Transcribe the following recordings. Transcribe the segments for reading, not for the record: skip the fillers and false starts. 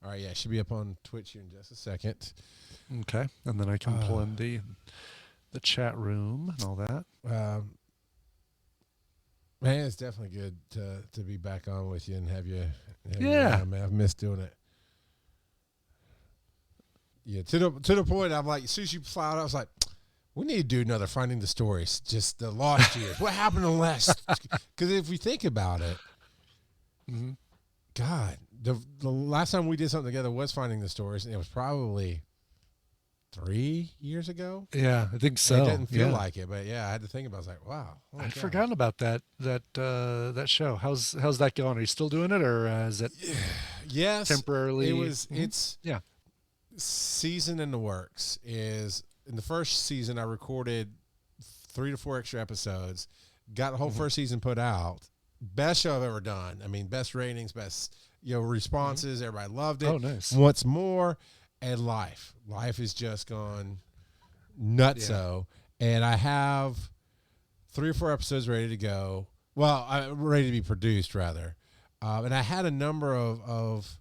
All right, yeah, it should be up on Twitch here in just a second. Okay, and then I can pull in the chat room and all that. Man, it's definitely good to be back on with you and have you. Yeah, man, I've missed doing it. Yeah, to the point, I'm like, as soon as you fly out, I was like, we need to do another Finding the Stories, just the lost years. What happened in the last? Because if we think about it, God, the last time we did something together was Finding the Stories, and it was probably 3 years ago. Yeah, I think so. And it didn't feel like it, but yeah, I had to think about it. I was like, wow. I'd forgotten about that show. How's that going? Are you still doing it, or is it temporarily? It was. It's season in the works. Is in the first season I recorded 3 to 4 extra episodes, got the whole first season put out. Best show I've ever done. I mean, best ratings, best responses. Everybody loved it. Oh, nice. What's more, and life has just gone nutso. And I have 3 or 4 episodes ready to go. Well, ready to be produced rather. And I had a number of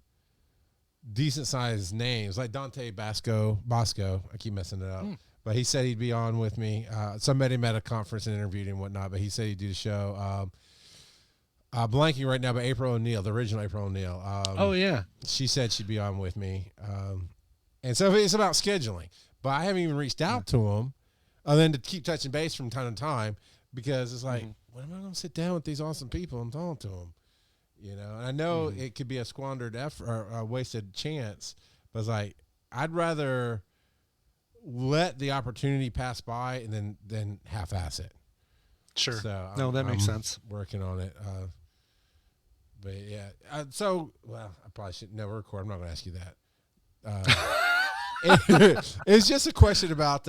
decent sized names like Dante Bosco. I keep messing it up. But he said he'd be on with me. So I met him at a conference and interviewed him and whatnot, but he said he'd do the show. Blanking right now, but April O'Neil, the original April O'Neil. She said she'd be on with me. And so it's about scheduling. But I haven't even reached out to him other than to keep touching base from time to time because it's like, when am I going to sit down with these awesome people and talk to them? And I know it could be a squandered effort or a wasted chance, but it's like, I'd rather let the opportunity pass by and then half-ass it. Sure. So that makes sense. Working on it. But yeah. I probably should never record. I'm not going to ask you that. It's just a question about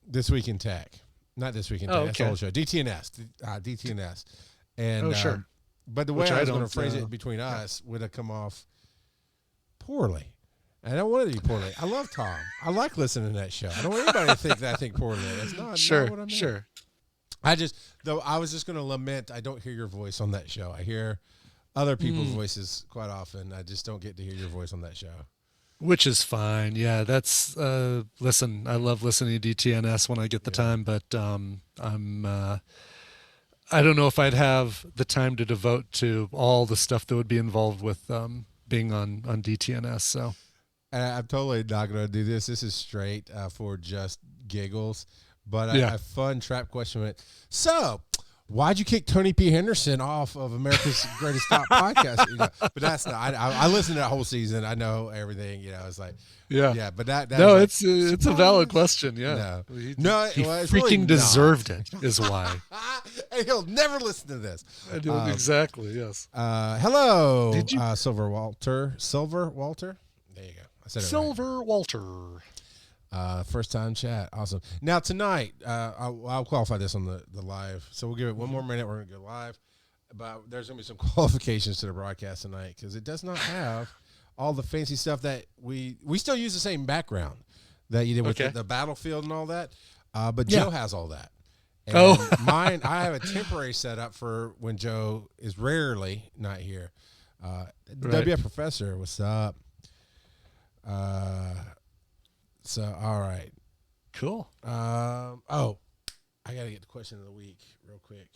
This Week in Tech. Not This Week in Tech. That's the whole show. DTNS. And, sure. But the way I was going to phrase it between us would have come off poorly. I don't want it to be poorly. I love Tom. I like listening to that show. I don't want anybody to think that I think poorly. That's not what I mean. Sure. I was just going to lament I don't hear your voice on that show. I hear other people's voices quite often. I just don't get to hear your voice on that show. Which is fine. Yeah, that's listen, I love listening to DTNS when I get the time, but I don't know if I'd have the time to devote to all the stuff that would be involved with being on DTNS. So I'm totally not going to do this. This is straight for just giggles. But a fun trap question went, so why'd you kick Tony P. Henderson off of America's Greatest Top Podcast? But that's not. I listened to that whole season. I know everything. It's like, But that no, it's it's a valid question. Yeah, he freaking really deserved it. Is why. And he'll never listen to this. I do exactly. Yes. Hello, Silver Walter. There you go. I said it Silver right. Walter. First time chat. Awesome. Now tonight, I'll qualify this on the live. So we'll give it one more minute. We're going to go live. But there's going to be some qualifications to the broadcast tonight because it does not have all the fancy stuff that we still use the same background that you did with the battlefield and all that. But Joe has all that. And mine, I have a temporary setup for when Joe is rarely not here. TheWFProfessor, what's up? So, all right. Cool. I got to get the question of the week real quick.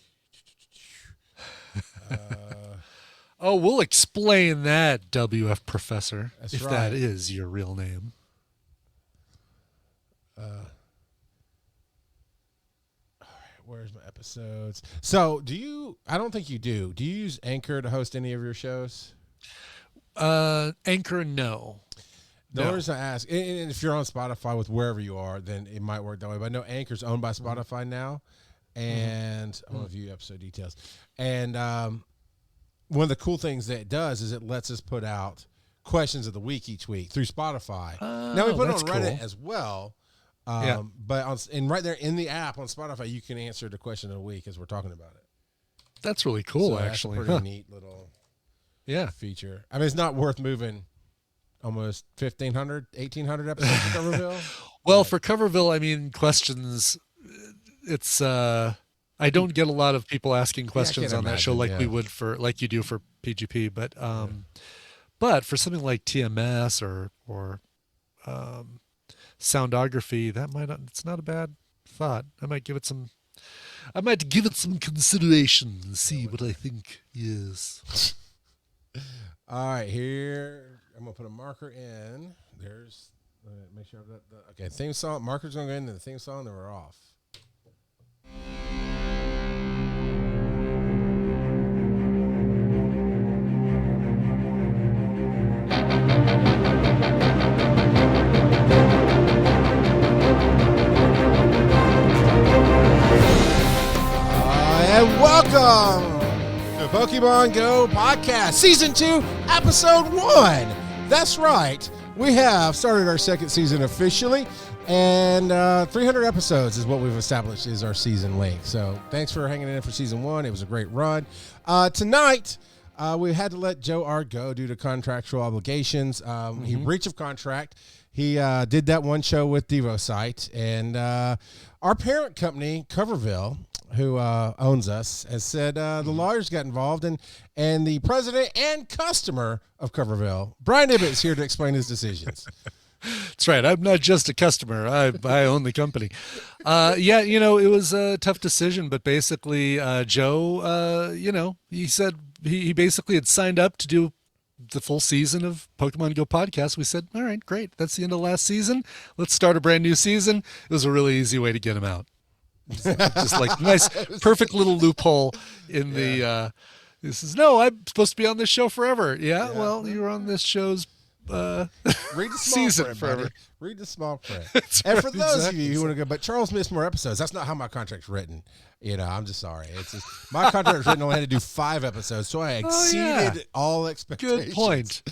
We'll explain that, WFProfessor, if right. that is your real name. All right, where's my episodes? So, I don't think you do. Do you use Anchor to host any of your shows? Anchor, no. The only reason I ask, and if you're on Spotify with wherever you are, then it might work that way. But I know Anchor's owned by Spotify now, and I want to view episode details. And one of the cool things that it does is it lets us put out questions of the week each week through Spotify. Now we put it on Reddit as well, but right there in the app on Spotify, you can answer the question of the week as we're talking about it. That's really cool, so actually. That's a pretty neat little feature. I mean, it's not worth moving almost 1,500, 1,800 episodes of Coverville. Well, for Coverville, I mean, questions, it's I don't get a lot of people asking questions on that show like we yeah. would like you do for PGP, but for something like TMS or soundography, it's not a bad thought. I might give it some consideration and see what I think. Yes. All right, here I'm gonna put a marker in. There's make sure I've got the theme song. Marker's gonna go into the theme song, then we're off. And welcome to Pokemon GO Podcast, Season 2, Episode 1. That's right. We have started our second season officially, and 300 episodes is what we've established is our season length. So thanks for hanging in for Season 1. It was a great run. Tonight, we had to let Joe R. go due to contractual obligations. He breach of contract. He did that one show with DevoSite, and our parent company, Coverville, who owns us, has said the lawyers got involved, and the president and customer of Coverville, Brian Ibbott, is here to explain his decisions. That's right. I'm not just a customer. I own the company. It was a tough decision, but basically, Joe, he said he basically had signed up to do the full season of Pokemon GO Podcast. We said, all right, great. That's the end of last season. Let's start a brand new season. It was a really easy way to get him out. Just like nice, perfect little loophole in the. This is I'm supposed to be on this show forever. Yeah. Well, you're on this show's read the small season print, forever. Buddy. Read the small print. And for those of you who want to go, but Charles missed more episodes. That's not how my contract's written. I'm just sorry. It's just, my contract was written. I only had to do 5 episodes, so I exceeded all expectations. Good point.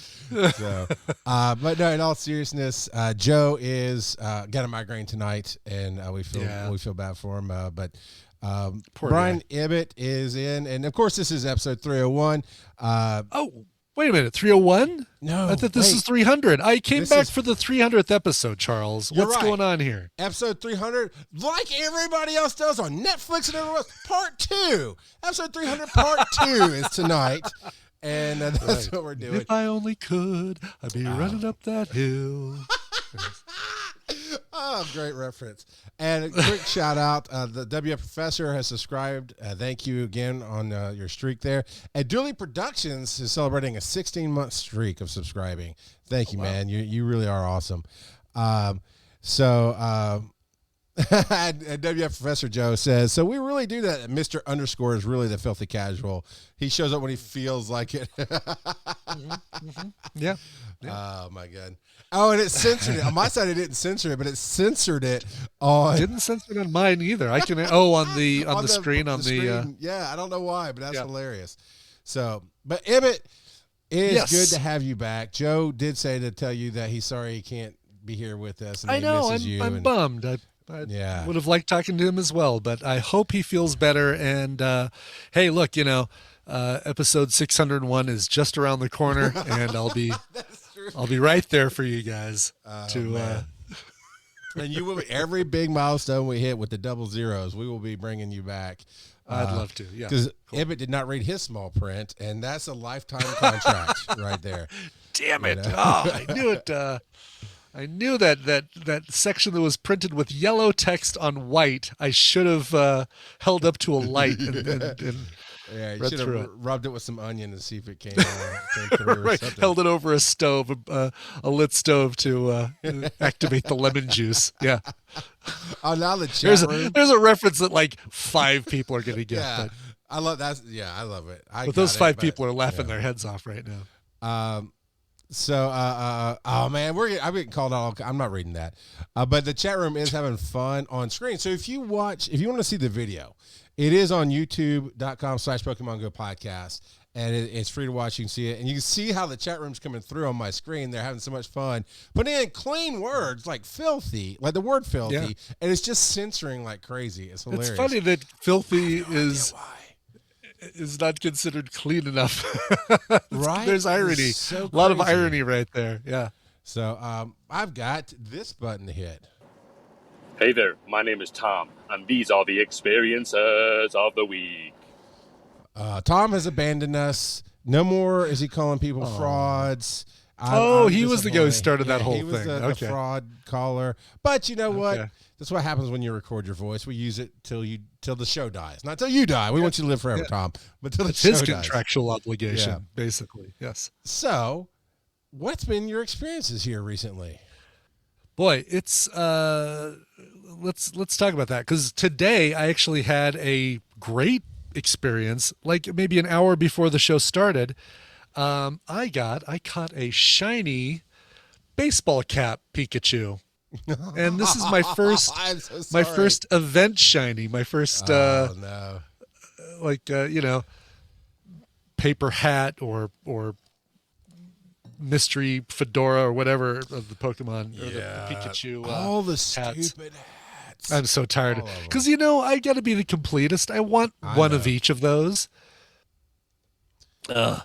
So, but no, in all seriousness, Joe is got a migraine tonight, and we feel bad for him. But Brian Ibbott is in, and of course, this is episode 301. Wait a minute, 301? No, I thought this is 300. I came back for the 300th episode, Charles. What's going on here? Episode 300, like everybody else does on Netflix and everywhere else, part 2. Episode 300, part 2 is tonight. And that's what we're doing. If I only could, I'd be running up that hill. Great reference. And a quick shout out. The TheWFProfessor has subscribed. Thank you again on your streak there. And Dooley Productions is celebrating a 16-month streak of subscribing. Thank you, man. You really are awesome. And WFProfessor Joe says, so we really do that. Mr. Underscore is really the filthy casual. He shows up when he feels like it. Yeah. Oh, my God. Oh, and it censored it. On my side, it didn't censor it, but it censored it on... Didn't censor it on mine either. I can... on the screen. Yeah, I don't know why, but that's hilarious. So, but Ibbott, it is good to have you back. Joe did say to tell you that he's sorry he can't be here with us. And I know. I'm bummed. I would have liked talking to him as well, but I hope he feels better. And hey, look, episode 601 is just around the corner, and I'll be right there for you guys. And you will be every big milestone we hit with the double zeros. We will be bringing you back. I'd love to. Yeah, because Ibbott did not read his small print, and that's a lifetime contract right there. Damn it! I knew it. I knew that section that was printed with yellow text on white, I should have held up to a light and you should have rubbed it with some onion and see if it came through. Right, held it over a stove, a lit stove to activate the lemon juice. Yeah. Oh, now the chat room. There's a reference that like 5 people are going to get. Yeah, I love that. Yeah, I love it. But those 5 people are laughing their heads off right now. So, oh man, I'm getting called out. I'm not reading that. But the chat room is having fun on screen. So if you want to see the video, it is on youtube.com/Pokemon GO Podcast. And it's free to watch. You can see it. And you can see how the chat room's coming through on my screen. They're having so much fun. Putting in clean words like filthy, like the word filthy. Yeah. And it's just censoring like crazy. It's hilarious. It's funny that filthy is not considered clean enough. Right? There's irony. So a lot of irony right there. Yeah. So I've got this button to hit. Hey there, my name is Tom, and these are the experiences of the week. Tom has abandoned us. No more is he calling people frauds. He was the guy who started that whole thing. He was the fraud caller. But you know what? That's what happens when you record your voice. We use it till the show dies. Not till you die. We want you to live forever, Tom. But till the show dies. It's his contractual obligation, basically. Yes. So, what's been your experiences here recently? Boy, it's let's talk about that, because today I actually had a great experience. Like maybe an hour before the show started, I caught a shiny baseball cap Pikachu, and this is my first my first event shiny, my first paper hat or mystery fedora or whatever of the Pokemon or the Pikachu. All the hats. Stupid hats. I'm so tired because I got to be the completist. I want one of each of those.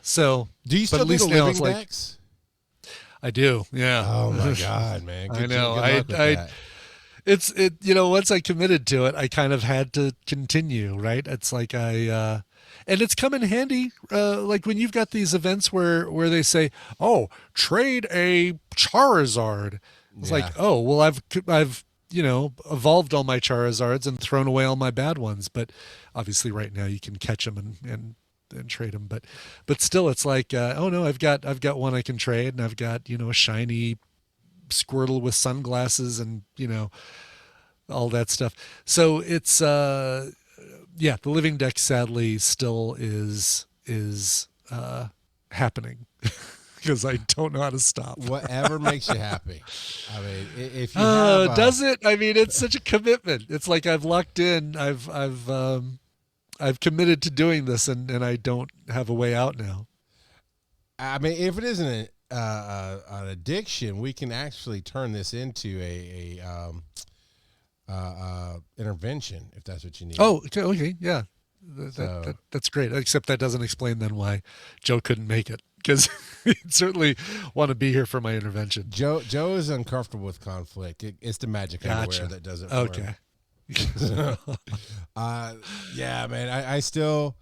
So do you still do the living decks? I do. Yeah. Oh my God, man! I know. Once I committed to it, I kind of had to continue. Right? It's like and it's come in handy, like when you've got these events where they say, "Oh, trade a Charizard." It's like, "Oh, well, I've evolved all my Charizards and thrown away all my bad ones." But obviously, right now you can catch them and trade them. But still, it's like, oh no, I've got one I can trade, and I've got a shiny Squirtle with sunglasses and all that stuff. So it's the living deck sadly still is happening because I don't know how to stop. Whatever makes you happy. I mean, if you have, does it? I mean, it's such a commitment. It's like I've locked in. I've committed to doing this, and I don't have a way out now. I mean, if it isn't an addiction, we can actually turn this into a intervention, if that's what you need. Oh, okay, yeah, that's great. Except that doesn't explain then why Joe couldn't make it, because he'd certainly want to be here for my intervention. Joe is uncomfortable with conflict. It's the magic underwear that does it for him. Yeah, man. I still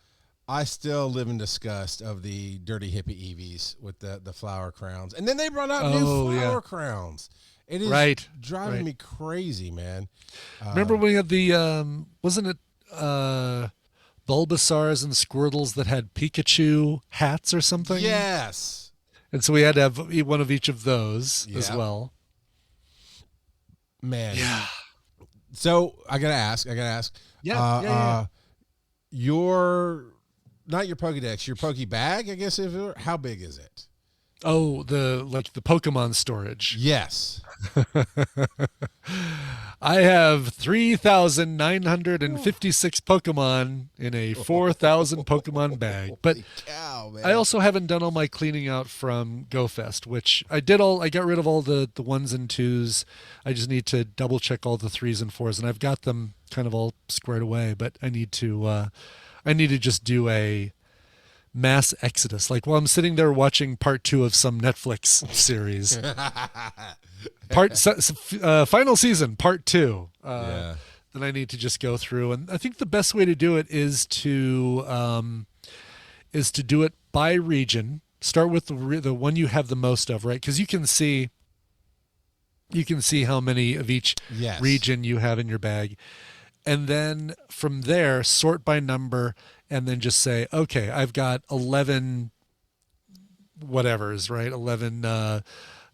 live in disgust of the dirty hippie Eevees with the flower crowns, and then they brought out new flower crowns. It is driving me crazy, man. Remember when we had the wasn't it Bulbasaurs and Squirtles that had Pikachu hats or something? Yes. And so we had to have one of each of those as well. Man. Yeah. So I gotta ask. Your not your Pokédex, your Pokébag, I guess. How big is it? Oh, the Pokemon storage. Yes. I have 3,956 Pokemon in a 4,000 Pokemon bag. But cow, man. I also haven't done all my cleaning out from GoFest, which I did all. I got rid of all the 1s and 2s. I just need to double check all the 3s and 4s, and I've got them kind of all squared away. But I need to just do a mass exodus, like while I'm sitting there watching part 2 of some Netflix series. Final season, part 2. Then I need to just go through, and I think the best way to do it is to do it by region. Start with the one you have the most of, right? Because you can see how many of each region you have in your bag, and then from there sort by number. And then just say, okay, I've got 11 whatevers, right? 11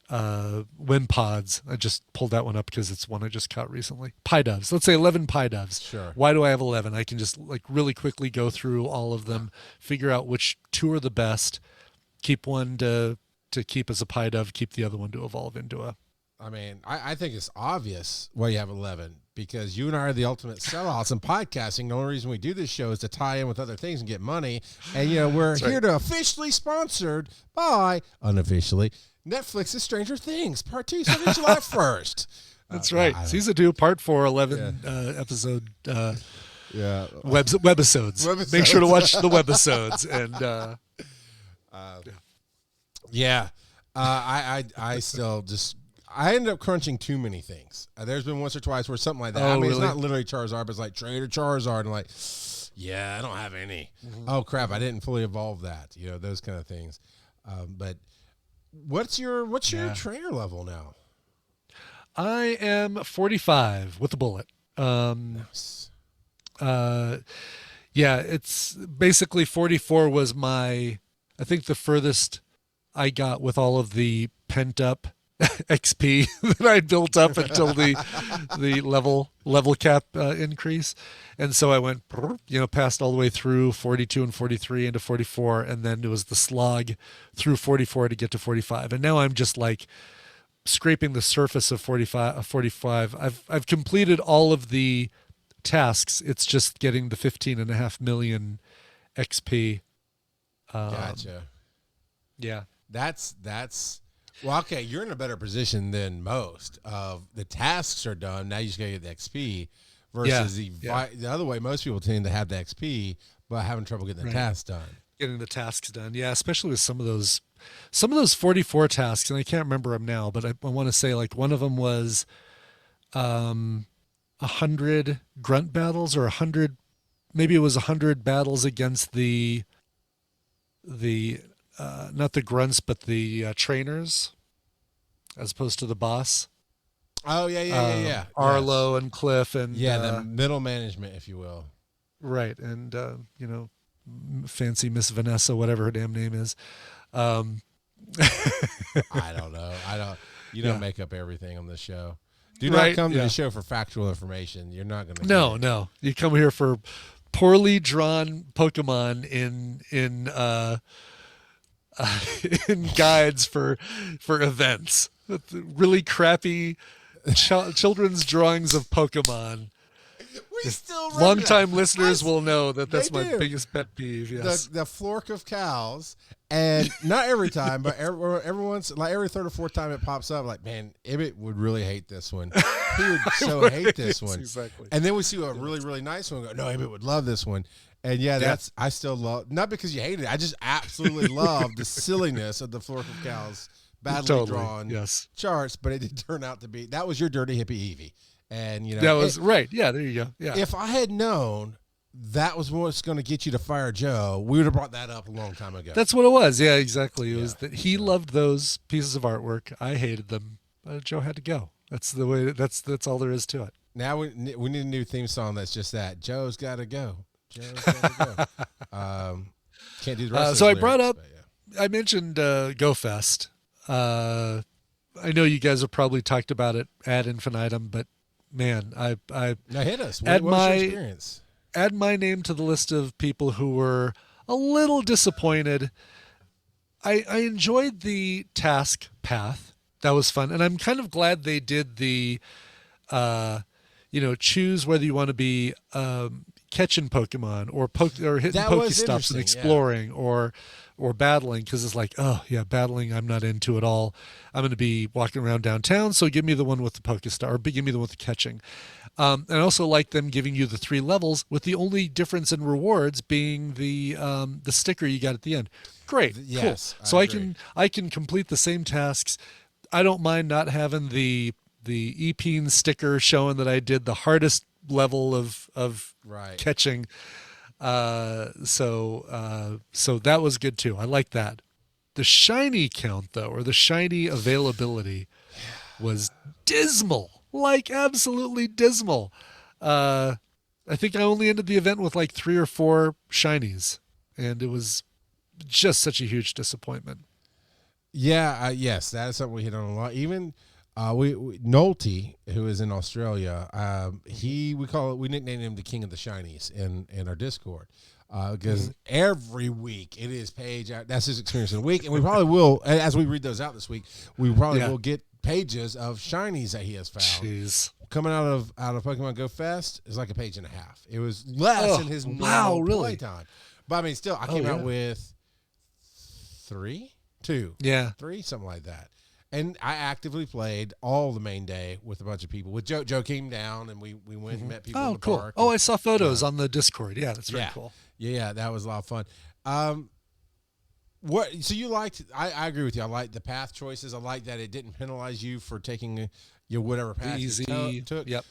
Wimpods. I just pulled that one up because it's one I just caught recently. Piedoves. Let's say 11 Piedoves. Sure. Why do I have 11? I can just really quickly go through all of them, figure out which 2 are the best, keep one to keep as a Piedove, keep the other one to evolve into a. I mean, I think it's obvious why you have 11, because you and I are the ultimate sellouts in podcasting. The only reason we do this show is to tie in with other things and get money. And, we're here to officially sponsored by, unofficially, Netflix's Stranger Things, Part 2, starting July 1st. That's right. Season 2, Part 4, 11 episode webisodes. Make sure to watch the webisodes. And I still just... I ended up crunching too many things. There's been once or twice where something like that. Oh, I mean, really? it's not literally Charizard, but it's like Trainer Charizard, and like, yeah, I don't have any. Oh crap, I didn't fully evolve that. You know, those kind of things. But what's your trainer level now? I am 45 with a bullet. Nice. Yeah, it's basically 44 was I think the furthest I got with all of the pent up XP that I built up until the level cap increase. And so I went, past all the way through 42 and 43 into 44. And then it was the slog through 44 to get to 45. And now I'm just like scraping the surface of 45. I've completed all of the tasks. It's just getting the 15.5 million XP. Gotcha. Yeah. That's well, okay. You're in a better position than most. The tasks are done. Now you just gotta get the XP. Versus the other way, most people tend to have the XP, but having trouble getting the tasks done. Getting the tasks done, yeah. Especially with some of those 44 tasks, and I can't remember them now, but I want to say like one of them was 100 grunt battles or 100, maybe it was 100 battles against the not the grunts but the trainers, as opposed to the boss. Oh yeah. Arlo and Cliff and the middle management, if you will. Right, and fancy Miss Vanessa, whatever her damn name is. I don't know. You don't make up everything on this show. Do not come to the show for factual information. You're not going to. No. You come here for poorly drawn Pokemon in in guides for events. Really crappy children's drawings of Pokemon. We still longtime listeners will know that's my biggest pet peeve. Yes, the Flork of cows, and not every time, but every once, like every third or fourth time it pops up, like, man, Ibbott would really hate this one. He would hate this one. Exactly. And then we see a really, really nice one. Go, no, Ibbott would love this one. And I still love, not because you hate it, I just absolutely love the silliness of the Flork of cows badly drawn charts. But it did turn out to be, that was your dirty hippie Eevee. And that was right. Yeah, there you go. Yeah. If I had known that was what's going to get you to fire Joe, we would have brought that up a long time ago. That's what it was. Yeah, exactly. It was that he loved those pieces of artwork. I hated them. Joe had to go. That's the way. That's all there is to it. Now we need a new theme song that's just that. Joe's got to go. Joe's got to go. Can't do the rest. So I brought up. I mentioned Go Fest. I know you guys have probably talked about it ad infinitum, but man, now hit us. What was your experience? Add my name to the list of people who were a little disappointed. I enjoyed the task path. That was fun, and I'm kind of glad they did the, choose whether you want to be catching Pokemon or hitting Pokestops and exploring or battling, because it's like, oh yeah, battling I'm not into at all. I'm going to be walking around downtown, so give me the one with the Pokestar, or give me the one with the catching. And I also like them giving you the 3 levels, with the only difference in rewards being the sticker you got at the end. Great, yes, cool. So I can complete the same tasks. I don't mind not having the Epeen sticker showing that I did the hardest level of catching. So that was good too. I like that. The shiny count though, or the shiny availability, was dismal. Like absolutely dismal. I think I only ended the event with like 3 or 4 shinies, and it was just such a huge disappointment. Yeah, yes, that is something we hit on a lot. Even we Nolte, who is in Australia, we nicknamed him the King of the Shinies in our Discord, because every week it is page out. That's his experience in the week, and we probably will, as we read those out this week, we probably will get pages of shinies that he has found. Jeez. Coming out of Pokemon Go Fest is like a page and a half. It was less in his normal play time, but I mean, still, I came out with 3, 2, 3, something like that. And I actively played all the main day with a bunch of people. With Joe came down, and we went and met people in the park. Oh, I saw photos on the Discord. Yeah, that's very cool. Yeah, that was a lot of fun. What? So you liked? I agree with you. I like the path choices. I like that it didn't penalize you for taking whatever path easy. you took. Yep.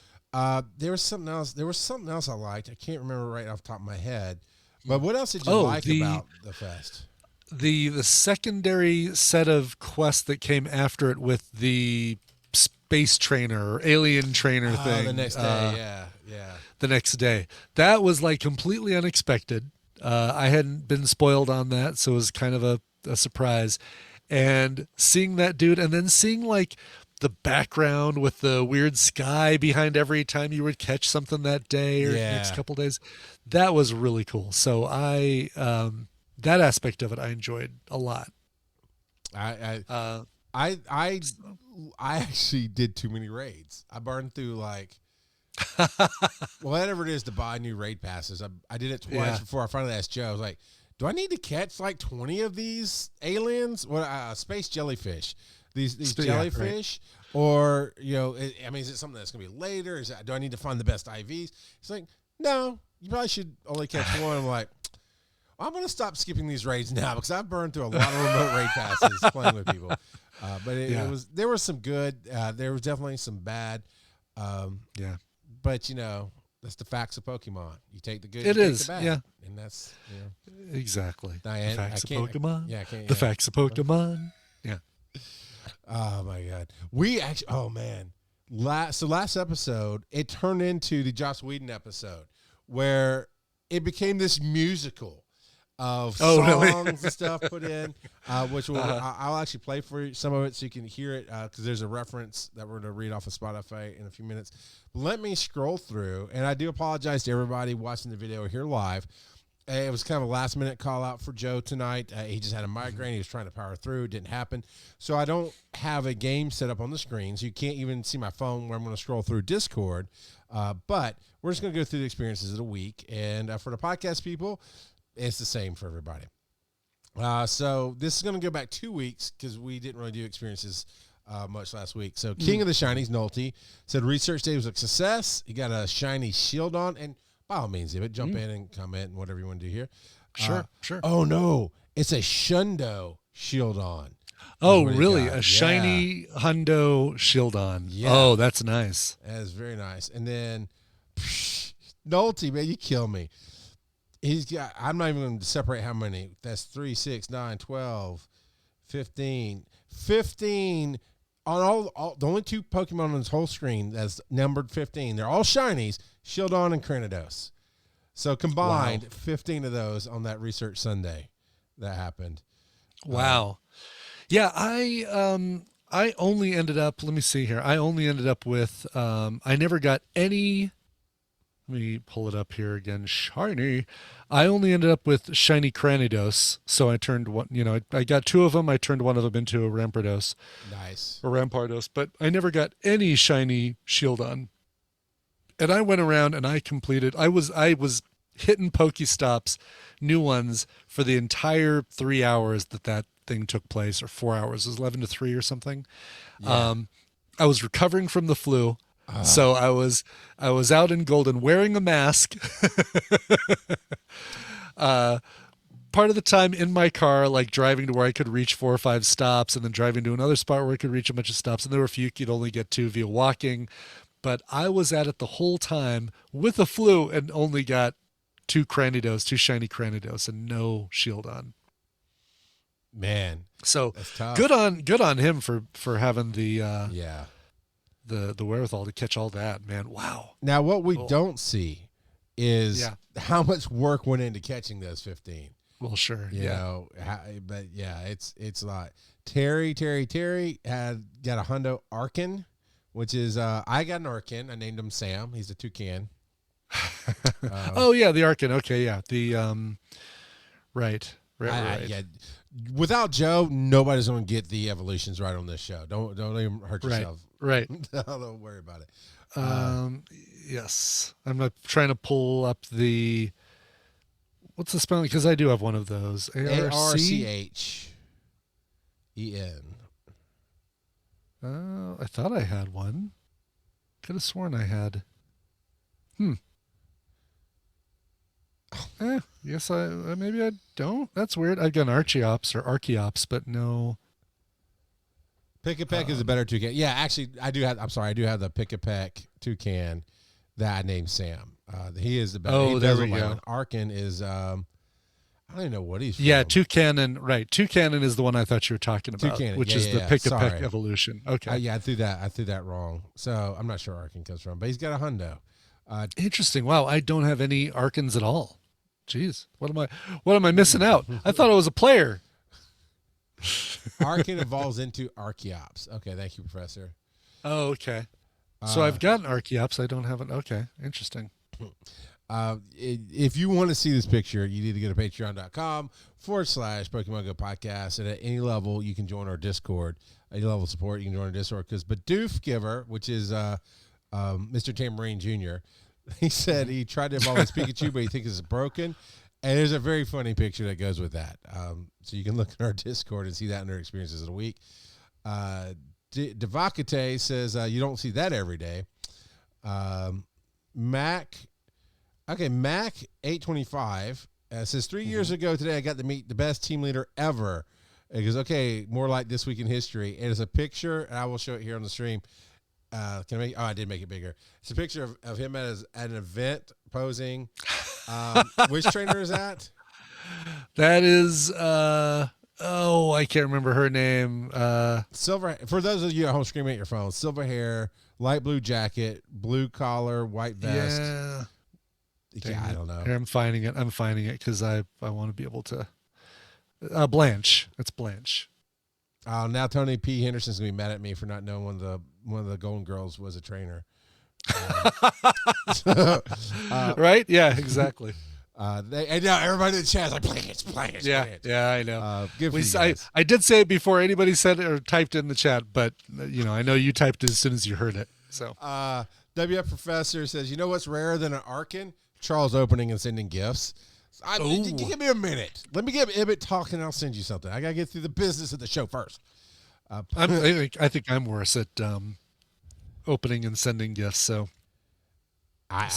There was something else. There was something else I liked. I can't remember right off the top of my head. But what else did you like about the fest? The secondary set of quests that came after it with the space trainer or alien trainer thing. The next day, yeah. The next day. That was like completely unexpected. I hadn't been spoiled on that, so it was kind of a surprise. And seeing that dude, and then seeing like the background with the weird sky behind every time you would catch something that day or next couple days, that was really cool. So I that aspect of it I enjoyed a lot. I actually did too many raids. I burned through like whatever it is to buy new raid passes. I did it twice before I finally asked Joe. I was like, do I need to catch like 20 of these aliens? What space jellyfish? These jellyfish? Right. Or, is it something that's going to be later? Do I need to find the best IVs? It's like, no, you probably should only catch one. I'm like, I'm going to stop skipping these raids now because I've burned through a lot of remote raid passes playing with people. But there was some good. There was definitely some bad. But, that's the facts of Pokemon. You take the good, take the bad. Yeah. And that's, Exactly. Diane, the facts of Pokemon. I can't. The facts of Pokemon. Yeah. Oh, my God. We actually, oh, man. Last episode, it turned into the Joss Whedon episode where it became this musical of songs and stuff put in, which I'll actually play for you some of it so you can hear it because there's a reference that we're going to read off of Spotify in a few minutes. But let me scroll through, and I do apologize to everybody watching the video here live. It was kind of a last-minute call-out for Joe tonight. He just had a migraine. He was trying to power through. It didn't happen. So I don't have a game set up on the screen, so you can't even see my phone where I'm going to scroll through Discord. But we're just going to go through the experiences of the week. And for the podcast people, it's the same for everybody. So this is going to go back 2 weeks because we didn't really do experiences much last week. So King of the Shinies, Nolte, said research day was a success. He got a shiny shield on. And by all means, Ibbott, jump in and comment and whatever you want to do here. Sure. Oh, no. It's a Shundo shield on. Oh, really? A shiny Hundo shield on. Yeah. Oh, that's nice. That is very nice. And then, Nolte, man, you kill me. He's got, I'm not even going to separate how many. That's 3, 6, 9, 12, 15. 15 on all the only 2 Pokemon on this whole screen that's numbered 15. They're all shinies, Shieldon and Cranidos. So combined, 15 of those on that Research Sunday that happened. Wow. Yeah, I only ended up, let me see here. I only ended up with, I never got any, let me pull it up here again. Shiny. I only ended up with shiny Cranidos. So I turned one, I got 2 of them. I turned one of them into a Rampardos. Nice. Or Rampardos, but I never got any shiny Shieldon. And I went around and I completed, I was hitting Pokestops, new ones for the entire 3 hours that thing took place, or 4 hours. It was 11 to 3 or something. Yeah. I was recovering from the flu. So I was out in Golden wearing a mask. Part of the time in my car, like driving to where I could reach 4 or 5 stops, and then driving to another spot where I could reach a bunch of stops. And there were a few you could only get to via walking. But I was at it the whole time with the flu and only got 2 shiny Cranidos, and no Shieldon. Man, so good on him for having the wherewithal to catch all that, man. Wow. Now what we don't see is how much work went into catching those 15. Well, sure. But it's a lot. Terry had got a Hundo Arkin, which is I got an Arkin. I named him Sam. He's a toucan. Oh yeah, the Arkin. Okay, yeah. The right. Yeah. Without Joe, nobody's going to get the evolutions right on this show. Don't even hurt yourself. Right. Don't worry about it. Yes. I'm not trying to pull up the, what's the spelling? Because I do have one of those. Archen. I thought I had one. Could have sworn I had. Yes, maybe I don't. That's weird. I've got an Archeops or Archeops, but no. Pick-a-peck is a better toucan. Yeah, actually, I do have the pick-a-peck toucan that I named Sam. He is the better. Oh, he there does we look go. like one. Arkin is, I don't even know what he's from. Yeah, Toucanon, right. Toucanon is the one I thought you were talking about, Toucanon, which yeah, is yeah, the yeah. pick-a-peck Sorry. evolution. Okay. Yeah, I threw that wrong. So I'm not sure where Arkin comes from, but he's got a hundo. Interesting. Wow, I don't have any Arkans at all. Jeez, what am I missing out? I thought I was a player. Arkin evolves into Archeops. Okay, thank you, Professor. Oh, okay. So I've got an Archeops. I don't have an. Okay, interesting. If you want to see this picture, you need to go to patreon.com/Pokemon GO Podcast. And at any level, you can join our Discord. Any level of support, you can join our Discord. Because Bidoof Giver, which is Mr. Tamarine Jr., he said he tried to evolve his Pikachu, but he thinks it's broken. And there's a very funny picture that goes with that. So you can look at our Discord and see that in our experiences of the week. Devakate says you don't see that every day. Mac 825 says 3 years ago today I got to meet the best team leader ever. It goes, okay, more like this week in history. It is a picture, and I will show it here on the stream. Can I make? Oh, I did make it bigger. It's a picture of him at an event posing. Which trainer is that? That is. I can't remember her name. Silver. For those of you at home screaming at your phone, silver hair, light blue jacket, blue collar, white vest. Yeah, I don't know. Here, I'm finding it because I want to be able to. Blanche. It's Blanche. Now Tony P. Henderson's gonna be mad at me for not knowing one of the Golden Girls was a trainer. Right? Yeah, exactly. And now everybody in the chat is like, Blanche. Yeah, I know. Good for you guys. I did say it before anybody said it or typed it in the chat, but I know you typed it as soon as you heard it. So WFProfessor says, you know what's rarer than an Arkin? Charles opening and sending gifts. Give me a minute. Let me get Ibbott talking, and I'll send you something. I gotta get through the business of the show first. I think I'm worse at opening and sending gifts. So I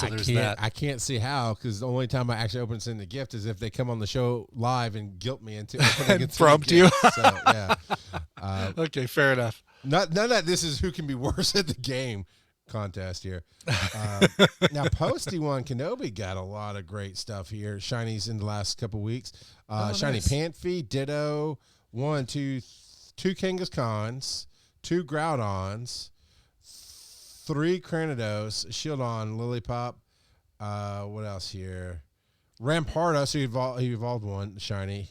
can't see how, because the only time I actually open and send a gift is if they come on the show live and guilt me into opening and prompt you. So, yeah. Okay, fair enough. None of that. This is who can be worse at the game contest here. Now, Posty One Kenobi got a lot of great stuff here. Shinies in the last couple weeks. Shiny nice. Panphy, Ditto, 2 Kangaskhan's, 2 Groudons, 3 Cranidos, Shieldon, Lillipup. What else here? Ramparda, so he evolved one shiny.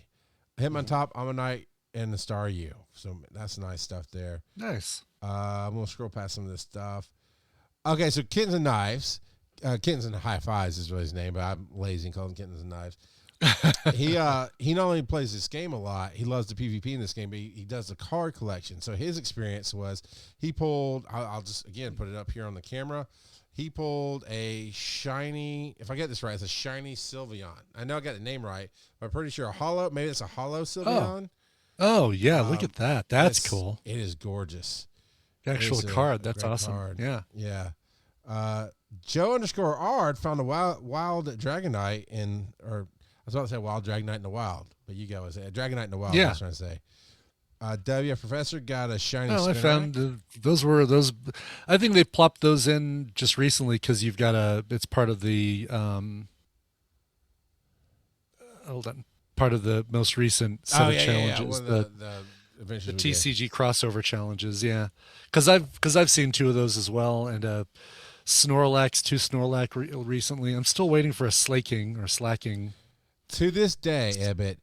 Hitmontop, Ammonite, and the Staryu. So that's nice stuff there. Nice. I'm going to scroll past some of this stuff. Okay, so Kittens and Knives. Kittens and High Fives is what his name, but I'm lazy and call him Kittens and Knives. He not only plays this game a lot, he loves the PvP in this game, but he does the card collection. So his experience was he pulled, I'll just, again, put it up here on the camera. He pulled a shiny, if I get this right, it's a shiny Sylveon. I know I got the name right, but I'm pretty sure maybe it's a hollow Sylveon. Oh yeah, look at that. That's cool. It is gorgeous. Actual card. That's awesome. Card. Yeah. Yeah. Joe_Ard found a wild Dragonite I was about to say wild Dragonite in the wild, but you go and say Dragonite in the wild. Yeah. I was trying to say. WFProfessor got a shiny. I found those. I think they plopped those in just recently because you've got it's part of the part of the most recent set of challenges. The the TCG crossover challenges, yeah. Because I've seen 2 of those as well, and Snorlax, 2 Snorlax recently. I'm still waiting for a Slaking or Slacking. To this day, Ibbott,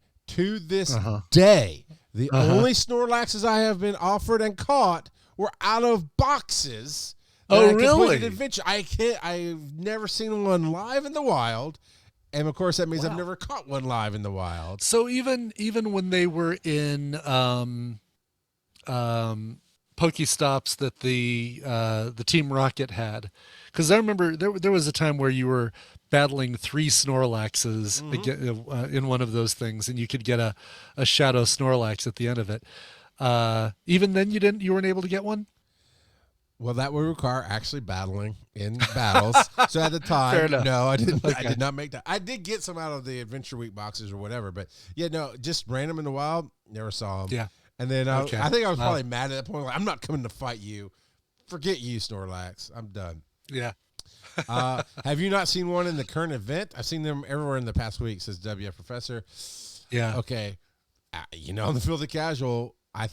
day, the only Snorlaxes I have been offered and caught were out of boxes. Oh, really? Adventure. I've never seen one live in the wild. And of course, that means I've never caught one live in the wild. So even when they were in Pokestops that the Team Rocket had, because I remember there was a time where you were battling 3 Snorlaxes in one of those things, and you could get a Shadow Snorlax at the end of it. Even then, you weren't able to get one. Well, that would require actually battling in battles. So at the Fair time, enough. no, I didn't. Okay. I did not make that. I did get some out of the Adventure Week boxes or whatever, but yeah, no, just random in the wild. Never saw them. Yeah. And then Okay. I think I was Wow. probably mad at that point. Like, I'm not coming to fight you. Forget you, Snorlax. I'm done. Yeah. Have you not seen one in the current event? I've seen them everywhere in the past week, says WFProfessor. Yeah. Okay. On the field of casual, I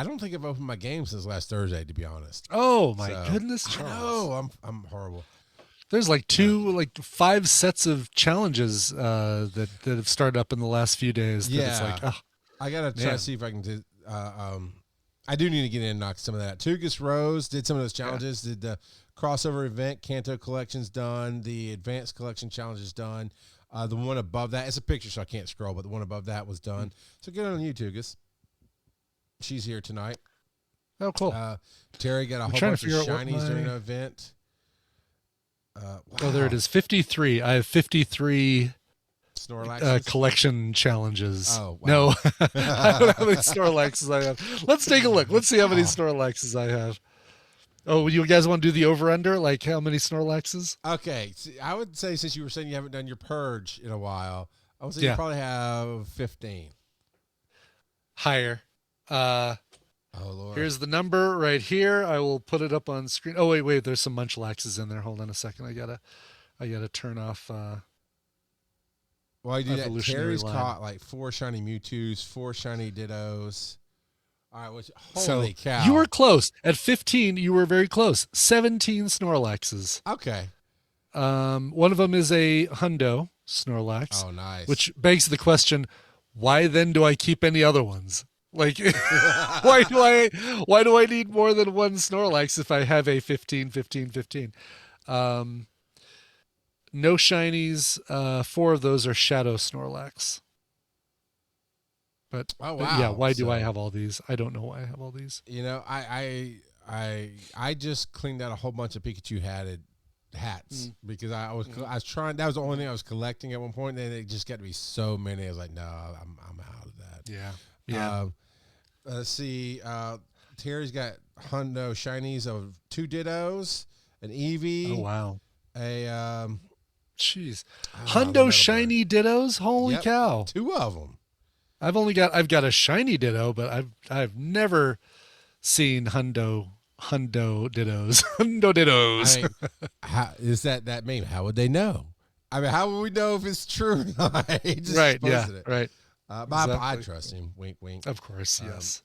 don't think I've opened my game since last Thursday, to be honest. Oh my So, goodness, I Charles. know. I'm horrible. There's like 5 sets of challenges that have started up in the last few days. That it's like, oh, I gotta try to man. see if I can do. I do need to get in and knock some of that out. Tugas Rose did some of those challenges. Did the crossover event, Kanto collection's done. The advanced collection challenge is done. The one above that, it's a picture, so I can't scroll, but the one above that was done. So get on you, Tugas. She's here tonight. Oh, cool. Terry got a whole trying bunch to of figure out what shinies during my- the event. Oh, there it is. 53. I have 53 Snorlax. collection challenges. Oh, wow. No, I don't know how many Snorlaxes I have. Let's take a look. Let's see how many Snorlaxes I have. Oh, you guys want to do the over-under? Like how many Snorlaxes? Okay, I would say since you were saying you haven't done your purge in a while, I would say Yeah. you probably have 15. Higher. Oh Lord. Here's the number right here. I will put it up on screen. Oh, wait. There's some Munchlaxes in there. Hold on a second. I gotta turn off. Well, you do that. evolutionary Terry's line. caught like 4 shiny Mewtwo's, 4 shiny Dittos. All right, which So holy cow! you were close. At 15, you were very close. 17 Snorlaxes. okay. One of them is a Hundo Snorlax, Oh, nice. which begs the question: why then do I keep any other ones? Like, why do I need more than one Snorlax if I have a 15? No shinies. 4 of those are Shadow Snorlax. But Oh, but yeah, wow. why do I So- have all these? I don't know why I have all these. I just cleaned out a whole bunch of Pikachu hats because I was trying. That was the only thing I was collecting at one point. And then it just got to be so many. I was like, no, I'm out of that. Yeah. Let's see. Terry's got Hundo shinies of 2 Dittos, an Eevee. Oh wow. A Jeez. the Hundo Metal shiny Dittos. Holy Yep. cow. 2 of them. I've got a shiny Ditto, but I've never seen Hundo Dittos. Hundo Dittos. I mean, how is that meme? How would they know? I mean, how would we know if it's true or not? He just Right. Yeah. posted it. Right. But I Exactly. trust him. Wink, wink. Of course. Yes.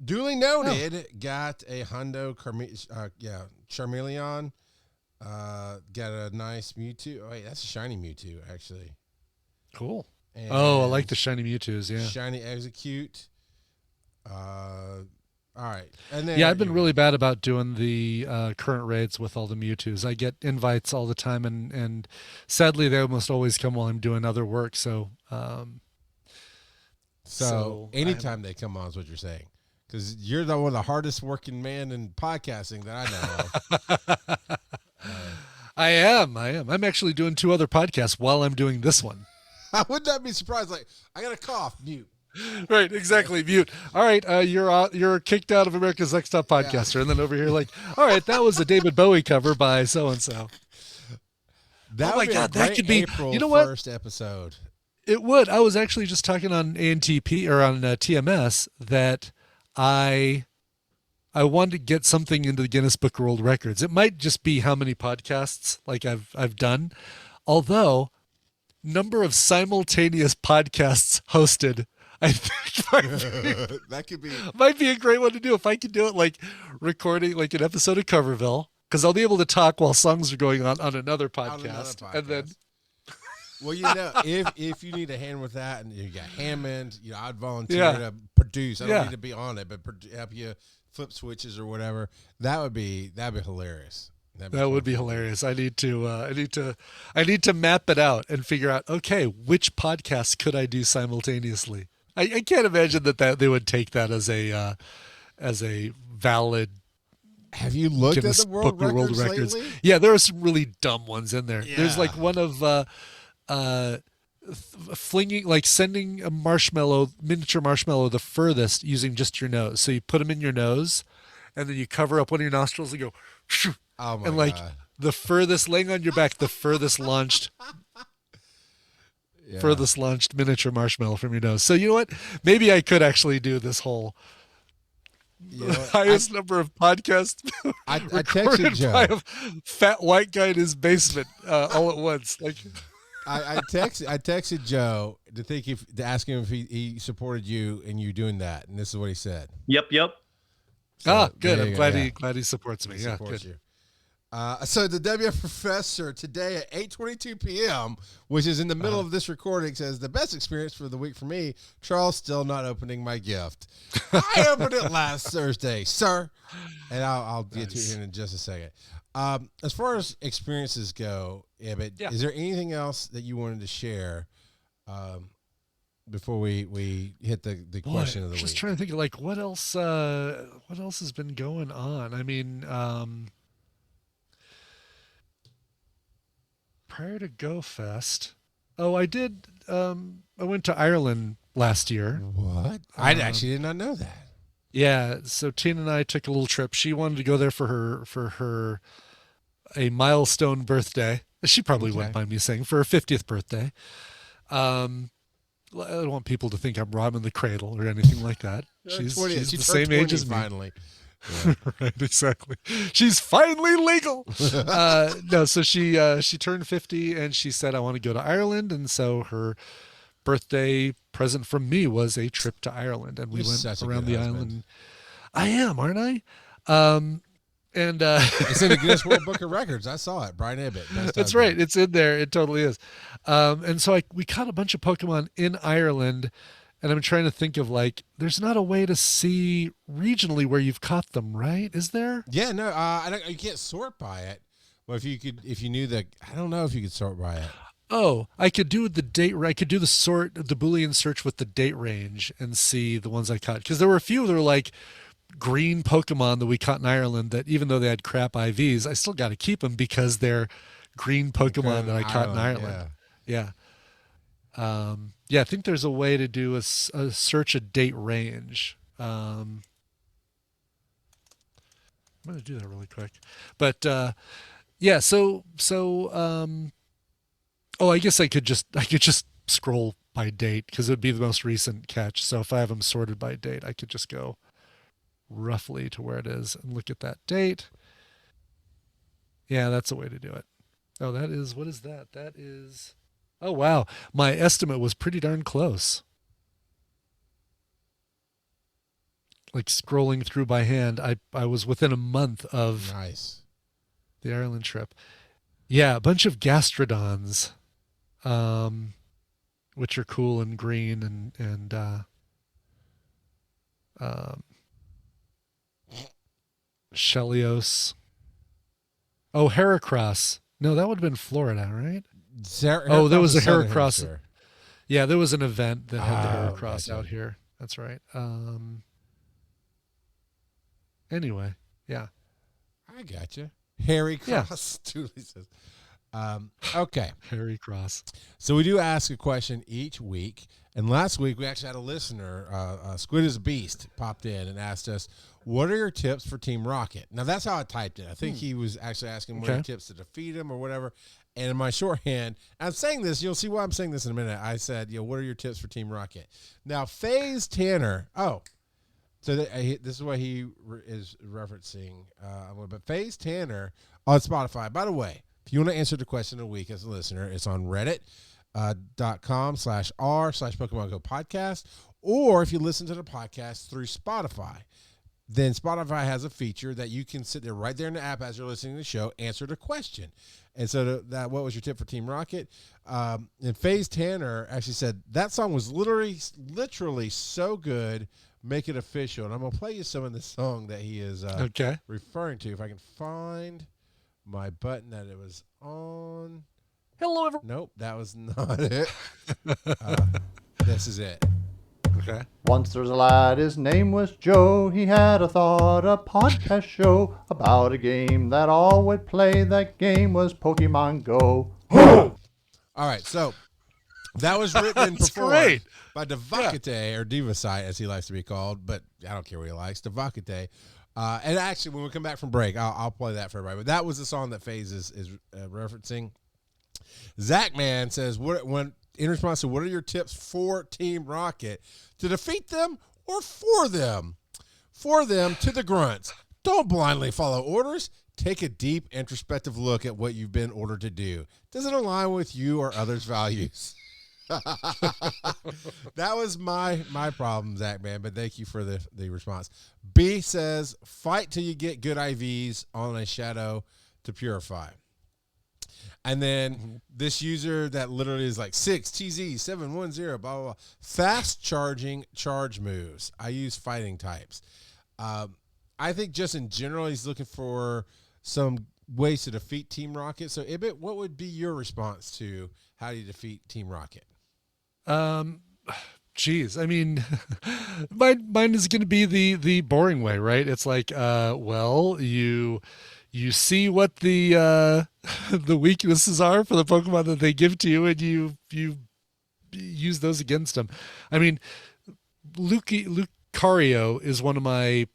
Duly noted. Got a Hundo Charmeleon. Got a nice Mewtwo. Oh, wait, that's a shiny Mewtwo, actually. Cool. And Oh, I like the shiny Mewtwo's. Yeah. shiny Execute. All right. And then Yeah, I've been really bad about doing the current raids with all the Mewtwo's. I get invites all the time, and sadly, they almost always come while I'm doing other work. So, So I anytime they come on is what you're saying. Because you're one of the hardest working man in podcasting that I know of. I am. I'm actually doing 2 other podcasts while I'm doing this one. I would not be surprised. Like, I got a cough. Mute. Right, exactly. Mute. All right, you're kicked out of America's Next Top Podcaster, and then over here, like, all right, that was a David Bowie cover by so and so. That Oh would my God, a that great could be- April you know what? 1st episode. It would. I was actually just talking on ANTP or on TMS that I wanted to get something into the Guinness Book of World Records. It might just be how many podcasts like I've done, although number of simultaneous podcasts hosted, I think That could be. might be a great one to do if I could do it like recording like an episode of Coverville, because I'll be able to talk while songs are going on another podcast, and then Well, you know, if you need a hand with that, and you got Hammond, you know, I'd volunteer Yeah. to produce. I don't Yeah. need to be on it, but help you flip switches or whatever. That'd be hilarious. that would be hilarious. I need to map it out and figure out, okay, which podcasts could I do simultaneously? I can't imagine that they would take that as a valid Have you looked Guinness at the world Book of records, World Records. lately? Yeah, there are some really dumb ones in there. There's Yeah. like one of flinging, like sending a miniature marshmallow the furthest using just your nose. So you put them in your nose, and then you cover up one of your nostrils and go, shoo, Oh my and like god. the furthest laying on your back, the furthest launched Yeah. miniature marshmallow from your nose. So you know what? Maybe I could actually do this whole You know, highest number of podcasts I recorded texted by Joe. a fat white guy in his basement all at once. Like, I texted Joe to ask him if he supported you and you doing that, and this is what he said. Yep. So, good. there I'm you glad go, yeah. glad he supports me. He Yeah, supports good. you. So the WF Professor today at 8:22 p.m., which is in the middle of this recording, says the best experience for the week for me. Charles still not opening my gift. I opened it last Thursday, sir, and I'll get to it here in just a second. As far as experiences go, Ibbott, is there anything else that you wanted to share before we hit the question of the week? Just trying to think of like what else has been going on. I mean, prior to Go Fest, I did. I went to Ireland last year. What? I actually did not know that. Yeah, so Tina and I took a little trip. She wanted to go there for her a milestone birthday. She probably wouldn't mind me saying for her 50th birthday. I don't want people to think I'm robbing the cradle or anything like that. She's the same age as me. Finally. Yeah. Right, exactly. She's finally legal. No, so she turned 50 and she said, I want to go to Ireland. And so her birthday present from me was a trip to Ireland. And we went around the island. I am, aren't I? And it's in the Guinness World Book of Records. I saw it. Brian Ibbott. That's right. It's in there. It totally is. And so we caught a bunch of Pokemon in Ireland. And I'm trying to think of like, there's not a way to see regionally where you've caught them, right? Is there? Yeah, no, you can't sort by it. But if you knew that, I don't know if you could sort by it. Oh, I could do the date. I could do the Boolean search with the date range and see the ones I caught. Because there were a few that were like green Pokemon that we caught in Ireland that even though they had crap IVs, I still got to keep them because they're green Pokemon that I caught in Ireland. Yeah. I think there's a way to do a search a date range. I'm going to do that really quick. But I guess I could just scroll by date because it would be the most recent catch. So if I have them sorted by date, I could just go roughly to where it is and look at that date. Yeah, that's a way to do it. Oh, what is that? That is... Oh, wow. My estimate was pretty darn close. Like scrolling through by hand, I was within a month of the Ireland trip. Yeah, a bunch of gastrodons, which are cool and green and Shelios. Oh, Heracross. No, that would have been Florida, right? There was a Heracross. Yeah, there was an event that had the Heracross out here. That's right. Anyway, yeah. I got you. Harry Cross, Julie says. Okay. Harry Cross. So we do ask a question each week. And last week we actually had a listener, Squid is a Beast, popped in and asked us, what are your tips for Team Rocket? Now, that's how I typed it. I think he was actually asking what are your tips to defeat him or whatever. And in my shorthand, I'm saying this, you'll see why I'm saying this in a minute. I said, what are your tips for Team Rocket? Now, FaZe Tanner, so this is what he is referencing. But FaZe Tanner on Spotify. By the way, if you want to answer the question of the week as a listener, it's on reddit.com/r/Pokemon GO Podcast. Or if you listen to the podcast through Spotify, then Spotify has a feature that you can sit there right there in the app as you're listening to the show, answer the question. And so what was your tip for Team Rocket? And FaZe Tanner actually said that song was literally so good, make it official. And I'm going to play you some of the song that he is referring to. If I can find my button that it was on. Hello, everyone. Nope, that was not it. This is it. Okay. Once there was a lad, his name was Joe. He had a podcast show about a game that all would play. That game was Pokemon Go. All right, so that was written and performed great. by TheWFProfessor, or Divasite, as he likes to be called, but I don't care what he likes. TheWFProfessor. And actually, when we come back from break, I'll play that for everybody. But that was the song that FaZe is referencing. Zach Man says, in response to what are your tips for Team Rocket to defeat them or for them? For them to the grunts. Don't blindly follow orders. Take a deep introspective look at what you've been ordered to do. Does it align with you or others' values? That was my problem, Zach Man, but thank you for the response. B says, fight till you get good IVs on a shadow to purify. And then this user that literally is like 6TZ710, blah, blah, blah. Fast charging charge moves. I use fighting types. I think just in general, he's looking for some ways to defeat Team Rocket. So, Ibbott, what would be your response to how do you defeat Team Rocket? Geez, I mean, mine is going to be the boring way, right? It's like, well, you see what the the weaknesses are for the Pokemon that they give to you, and you use those against them. I mean, Lucario is one of my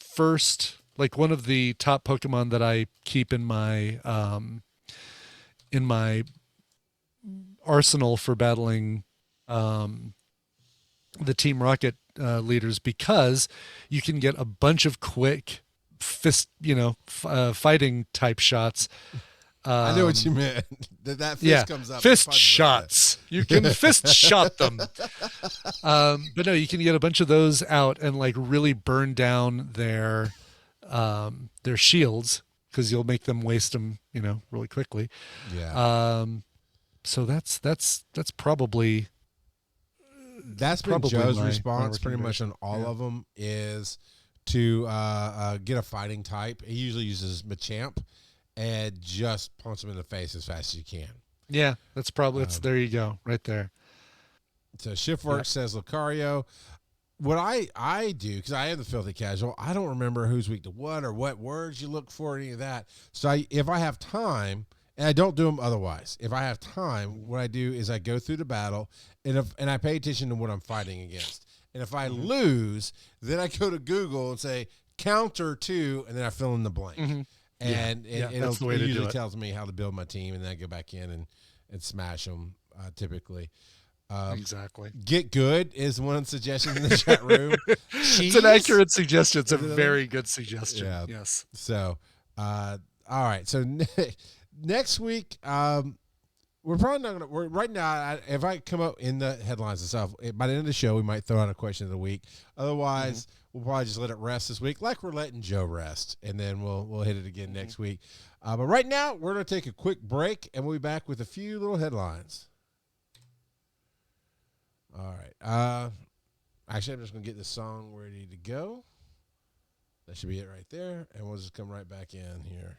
first, like one of the top Pokemon that I keep in my arsenal for battling the Team Rocket leaders, because you can get a bunch of quick fist, fighting type shots. I know what you meant. That fist comes up. Fist shots. You can fist shot them. But no, you can get a bunch of those out and like really burn down their shields, because you'll make them waste them, really quickly. Yeah. So that's probably. That's been Joe's response pretty much on all of them, is to get a fighting type. He usually uses Machamp and just punch him in the face as fast as you can. Yeah, that's probably, there you go, right there. So Shiftwork says Lucario. What I do, because I am the filthy casual, I don't remember who's weak to what or what words you look for, any of that. So if I have time, and I don't do them otherwise, if I have time, what I do is I go through the battle and I pay attention to what I'm fighting against. And if I lose, then I go to Google and say counter to, and then I fill in the blank. Mm-hmm. And it usually tells me how to build my team, and then I go back in and smash them typically. Exactly. Get good is one of the suggestions in the chat room. It's an accurate suggestion. It's a very good suggestion. Yeah. Yes. So, all right. So next week, we're probably not going to, right now, if I come up in the headlines and stuff, by the end of the show, we might throw out a question of the week. Otherwise, we'll probably just let it rest this week, like we're letting Joe rest, and then we'll hit it again next week. But right now, we're going to take a quick break, and we'll be back with a few little headlines. All right. Actually, I'm just going to get this song ready to go. That should be it right there, and we'll just come right back in here.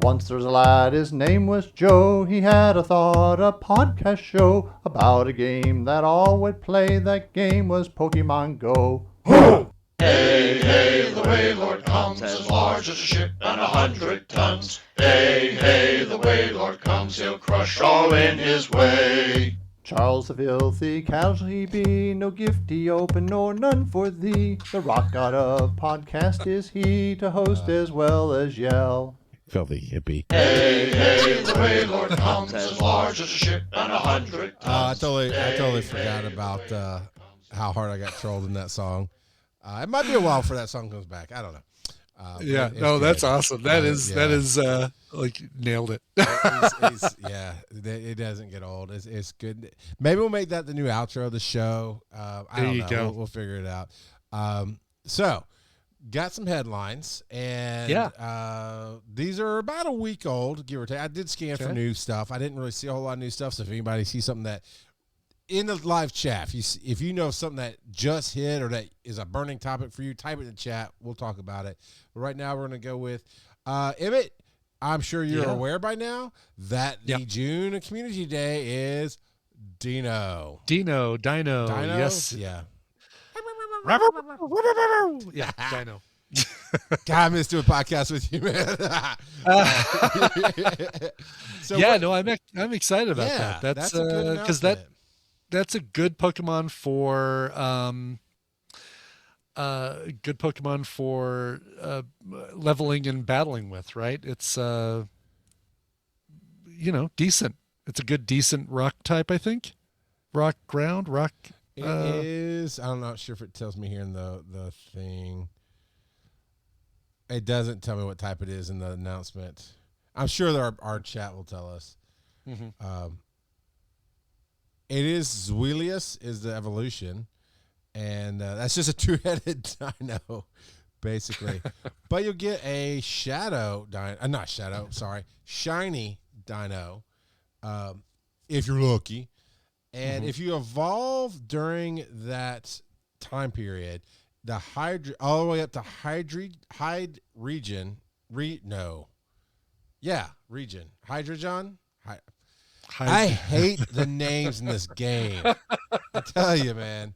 Once there was a lad, his name was Joe. He had a thought, a podcast show about a game that all would play. That game was Pokemon GO. Hey, hey, the Wailord comes as large as a ship and 100 tons. Hey, hey, the Wailord comes, he'll crush all in his way. Charles the filthy casual he be, no gift he open nor none for thee. The rock god of podcast is he, to host as well as yell. Filthy hippie. Hey, hey, the Wailord comes as large as a ship and 100 tons. I totally forgot about how hard I got trolled in that song. It might be a while before that song comes back. I don't know. No, that's awesome. That is like nailed it. It doesn't get old. It's good. Maybe we'll make that the new outro of the show. I don't know. Go. We'll figure it out. So, got some headlines, and these are about a week old, give or take. I did scan for new stuff. I didn't really see a whole lot of new stuff, so if anybody sees something that in the live chat, if you know something that just hit or that is a burning topic for you, type it in the chat. We'll talk about it. But right now, we're going to go with Ibbott. I'm sure you're aware by now that the June Community Day is Dino. Dino. Yes. Yeah. Yeah, Dino. God, I miss doing podcasts with you, man. I'm excited about that. That's a good because that's a good Pokemon for leveling and battling with, right? It's decent. It's a good decent rock type, I think. Rock ground, rock. It is. I'm not sure if it tells me here in the thing. It doesn't tell me what type it is in the announcement. I'm sure our chat will tell us. Mm-hmm. It is Zweilius is the evolution, and that's just a two-headed dino, basically. But you'll get a shadow dino, not shadow, sorry, shiny dino, if you're lucky. And if you evolve during that time period, the all the way up to region. Hydrogen. I hate the names in this game. I tell you, man.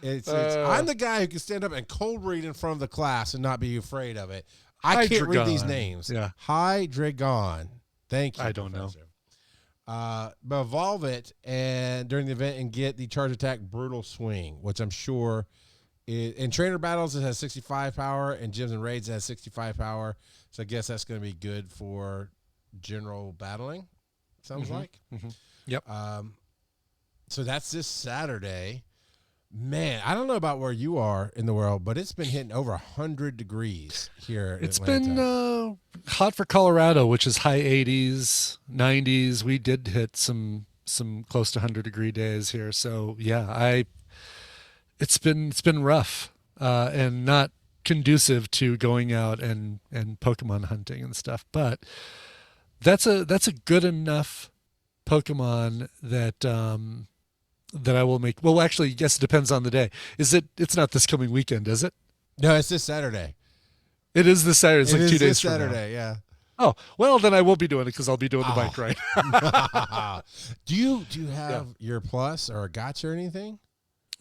I'm the guy who can stand up and cold read in front of the class and not be afraid of it. I can't read these names. Yeah. Hydreigon. Thank you. I don't know. But evolve it and during the event and get the charge attack brutal swing, which I'm sure in trainer battles it has 65 power, and gyms and raids it has 65 power. So I guess that's going to be good for general battling. Sounds like. Mm-hmm. Yep. So that's this Saturday. Man, I don't know about where you are in the world, but it's been hitting over 100 degrees here in Atlanta. Been hot for Colorado, which is high 80s, 90s. We did hit some close to 100-degree days here. So yeah, it's been rough and not conducive to going out and Pokemon hunting and stuff. But that's a good enough Pokemon that I will make. Well, actually, yes, it depends on the day. It's not this coming weekend, is it? No, it's this Saturday. It is this Saturday. It's like 2 days from Saturday, now. yeah. Oh, well, then I will be doing it because I'll be doing the bike ride. Do you have your plus or a gotcha or anything?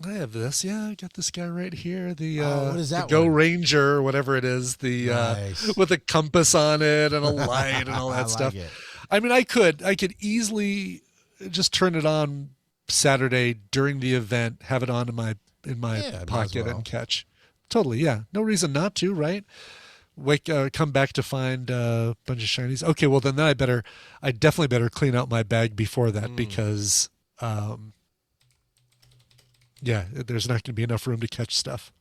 I have this. Yeah, I got this guy right here. What is that? The Go Ranger, or whatever it is. Nice. With a compass on it and a light and all that stuff. It. I mean, I could pocket just turn it on Saturday during the event, have it on in my pocket and catch. Totally, yeah. No reason not to, right? Come back to find a bunch of shinies. Okay, well then I definitely better clean out my bag before that because there's not going to be enough room to catch stuff.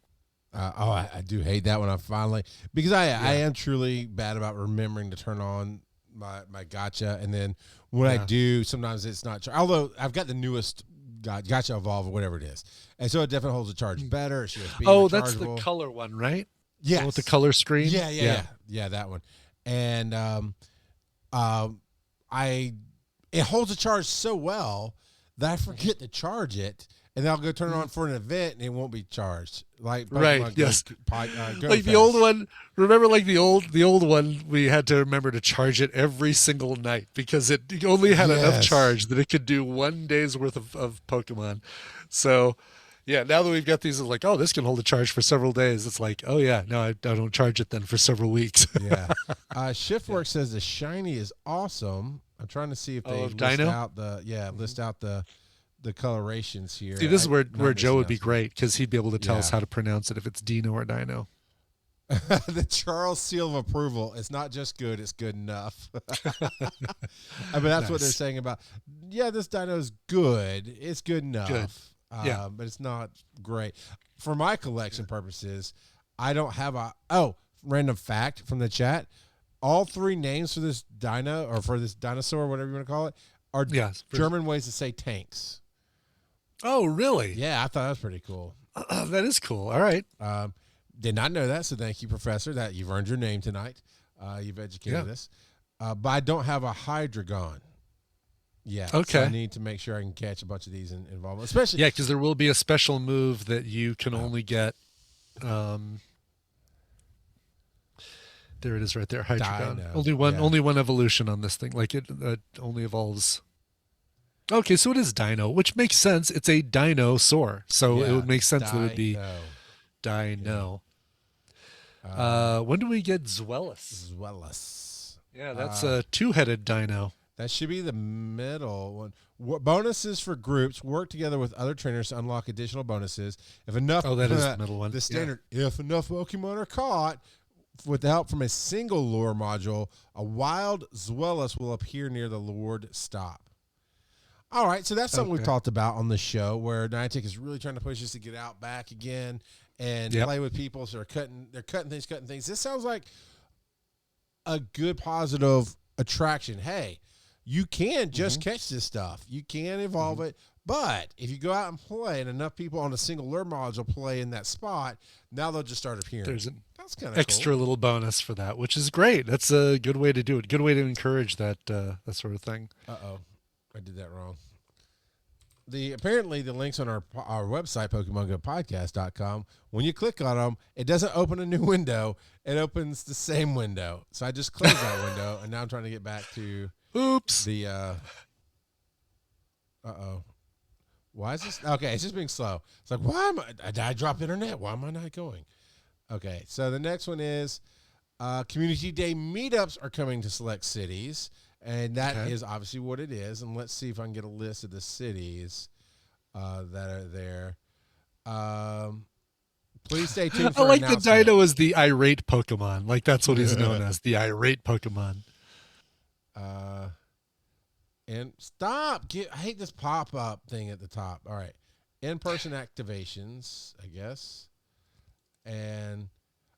I do hate that when I finally, because I am truly bad about remembering to turn on my gotcha, and then when I do, sometimes it's not. Although I've got the newest gotcha evolve or whatever it is, and so it definitely holds the charge better. It's USB that's the color one, right? Yeah, with the color screen. Yeah, that one. And it holds the charge so well that I forget to charge it. And then I'll go turn it on for an event, and it won't be charged. Like right, yes. Like the old one. Remember, like the old one, we had to remember to charge it every single night because it only had enough charge that it could do 1 day's worth of Pokemon. So, yeah, now that we've got these, it's like, oh, this can hold a charge for several days. It's like, oh yeah, no, I don't charge it then for several weeks. Yeah. Shiftwork says the shiny is awesome. I'm trying to see if they list out the colorations here. See, this is where Joe would be great because he'd be able to tell us how to pronounce it if it's Dino or Dino. The Charles seal of approval. It's not just good; it's good enough. I mean, that's what they're saying about. Yeah, this Dino is good. It's good enough. Good. But it's not great for my collection purposes. I don't have random fact from the chat. All three names for this Dino or for this dinosaur, whatever you want to call it, are German ways to say tanks. Oh, really? Yeah, I thought that was pretty cool. That is cool. All right. Did not know that, so thank you, Professor. That you've earned your name tonight. You've educated us. But I don't have a Hydreigon yet. Okay. So I need to make sure I can catch a bunch of these and involve them. Especially because there will be a special move that you can only get. There it is, right there. Hydreigon. Only one evolution on this thing. Like it only evolves. Okay, so it is Dino, which makes sense. It's a dinosaur, so it would make sense that it would be Dino. When do we get Zweilous? Zweilous. Yeah, that's a two-headed Dino. That should be the middle one. Bonuses for groups work together with other trainers to unlock additional bonuses. If enough, that is the middle one. The standard, if enough Pokemon are caught, with the help from a single lure module, a wild Zweilous will appear near the lured stop. All right, so that's something we've talked about on the show, where Niantic is really trying to push us to get out back again and play with people. So they're cutting things. This sounds like a good positive attraction. Hey, you can just catch this stuff. You can evolve it. But if you go out and play and enough people on a single lure module play in that spot, now they'll just start appearing. There's an That's kind of extra little bonus for that, which is great. That's a good way to do it. Good way to encourage that sort of thing. Uh-oh. I did that wrong. Apparently the links on our website, PokemonGoPodcast.com, when you click on them, it doesn't open a new window. It opens the same window. So I just closed that window, and now I'm trying to get back to the why is this? Okay, it's just being slow. It's like, did I drop internet? Why am I not going? Okay, so the next one is Community Day meetups are coming to select cities. And that is obviously what it is. And let's see if I can get a list of the cities that are there. Please stay tuned for I like the Dino as the irate Pokemon. Like, that's what he's known as, the irate Pokemon. And stop. I hate this pop-up thing at the top. All right. In-person activations, I guess. And...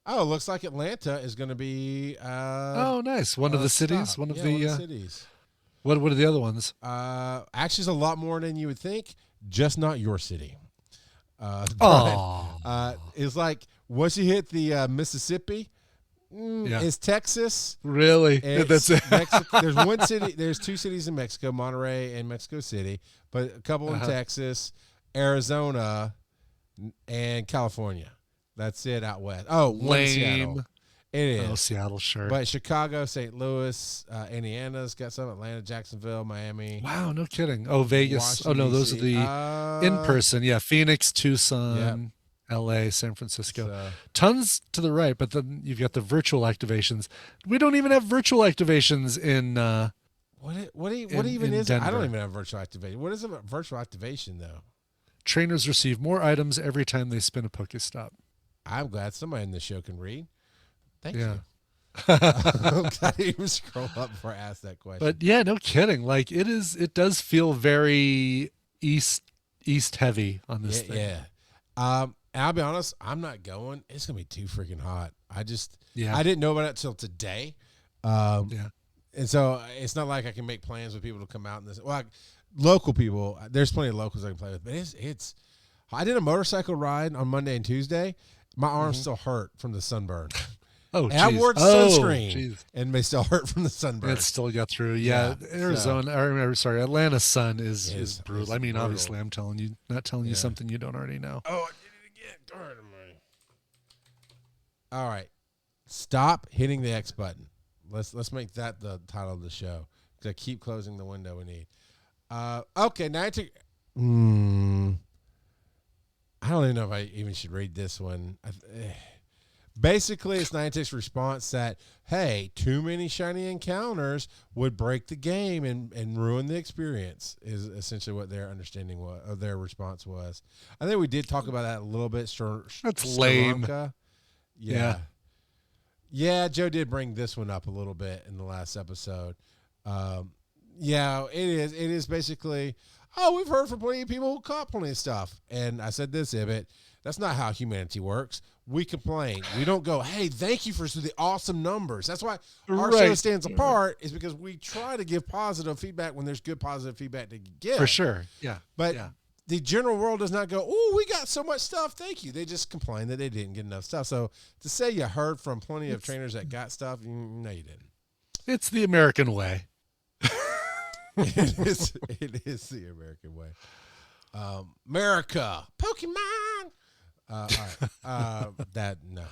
oh, looks like Atlanta is going to be. Nice! One of the cities. One of the cities. What are the other ones? Actually, it's a lot more than you would think. Just not your city. It's like once you hit the Mississippi, it's Texas. Really? That's it. Mexico. There's one city. There's two cities in Mexico, Monterrey and Mexico City, but a couple in Texas, Arizona, and California. That's it out west. Oh, one Seattle. It is. Oh, Seattle, sure. But Chicago, St. Louis, Indiana's got some. Atlanta, Jacksonville, Miami. Wow, no kidding. Oh, Vegas. Washington, those are the in-person. Yeah, Phoenix, Tucson, L.A., San Francisco. So, tons to the right, but then you've got the virtual activations. We don't even have virtual activations in what even is it? Denver. I don't even have virtual activation. What is a virtual activation, though? Trainers receive more items every time they spin a Pokestop. I'm glad somebody in the show can read. Thank you. I'm glad you even scroll up before I asked that question. But yeah, no kidding. Like it does feel very east heavy on this thing. Yeah. And I'll be honest, I'm not going. It's gonna be too freaking hot. I didn't know about it till today. And so it's not like I can make plans with people to come out in this. Well, local people. There's plenty of locals I can play with, but it's. I did a motorcycle ride on Monday and Tuesday. My arms still hurt from the sunburn. Oh, and I wore sunscreen, geez. And they still hurt from the sunburn. It still got through. Yeah, Arizona. I remember. Sorry, Atlanta's sun is brutal. I mean, brutal. Obviously, I'm telling you, not telling you something you don't already know. Oh, I did it again. Darn it. All right, stop hitting the X button. Let's make that the title of the show. Because I keep closing the window we need. Okay, Niantic. I don't even know if I even should read this one. Basically, it's Niantic's response that, hey, too many shiny encounters would break the game and ruin the experience, is essentially what their understanding was, or their response was. I think we did talk about that a little bit. That's lame. Yeah. Yeah, Joe did bring this one up a little bit in the last episode. Yeah, it is. It is basically, we've heard from plenty of people who caught plenty of stuff. And I said this, Ibbott, that's not how humanity works. We complain. We don't go, hey, thank you for the awesome numbers. That's why our show stands apart, is because we try to give positive feedback when there's good positive feedback to give. For sure. Yeah. But the general world does not go, oh, we got so much stuff. Thank you. They just complain that they didn't get enough stuff. So to say you heard from plenty of trainers that got stuff, no, you didn't. It's the American way. It is the American way. America, Pokemon. All right. No.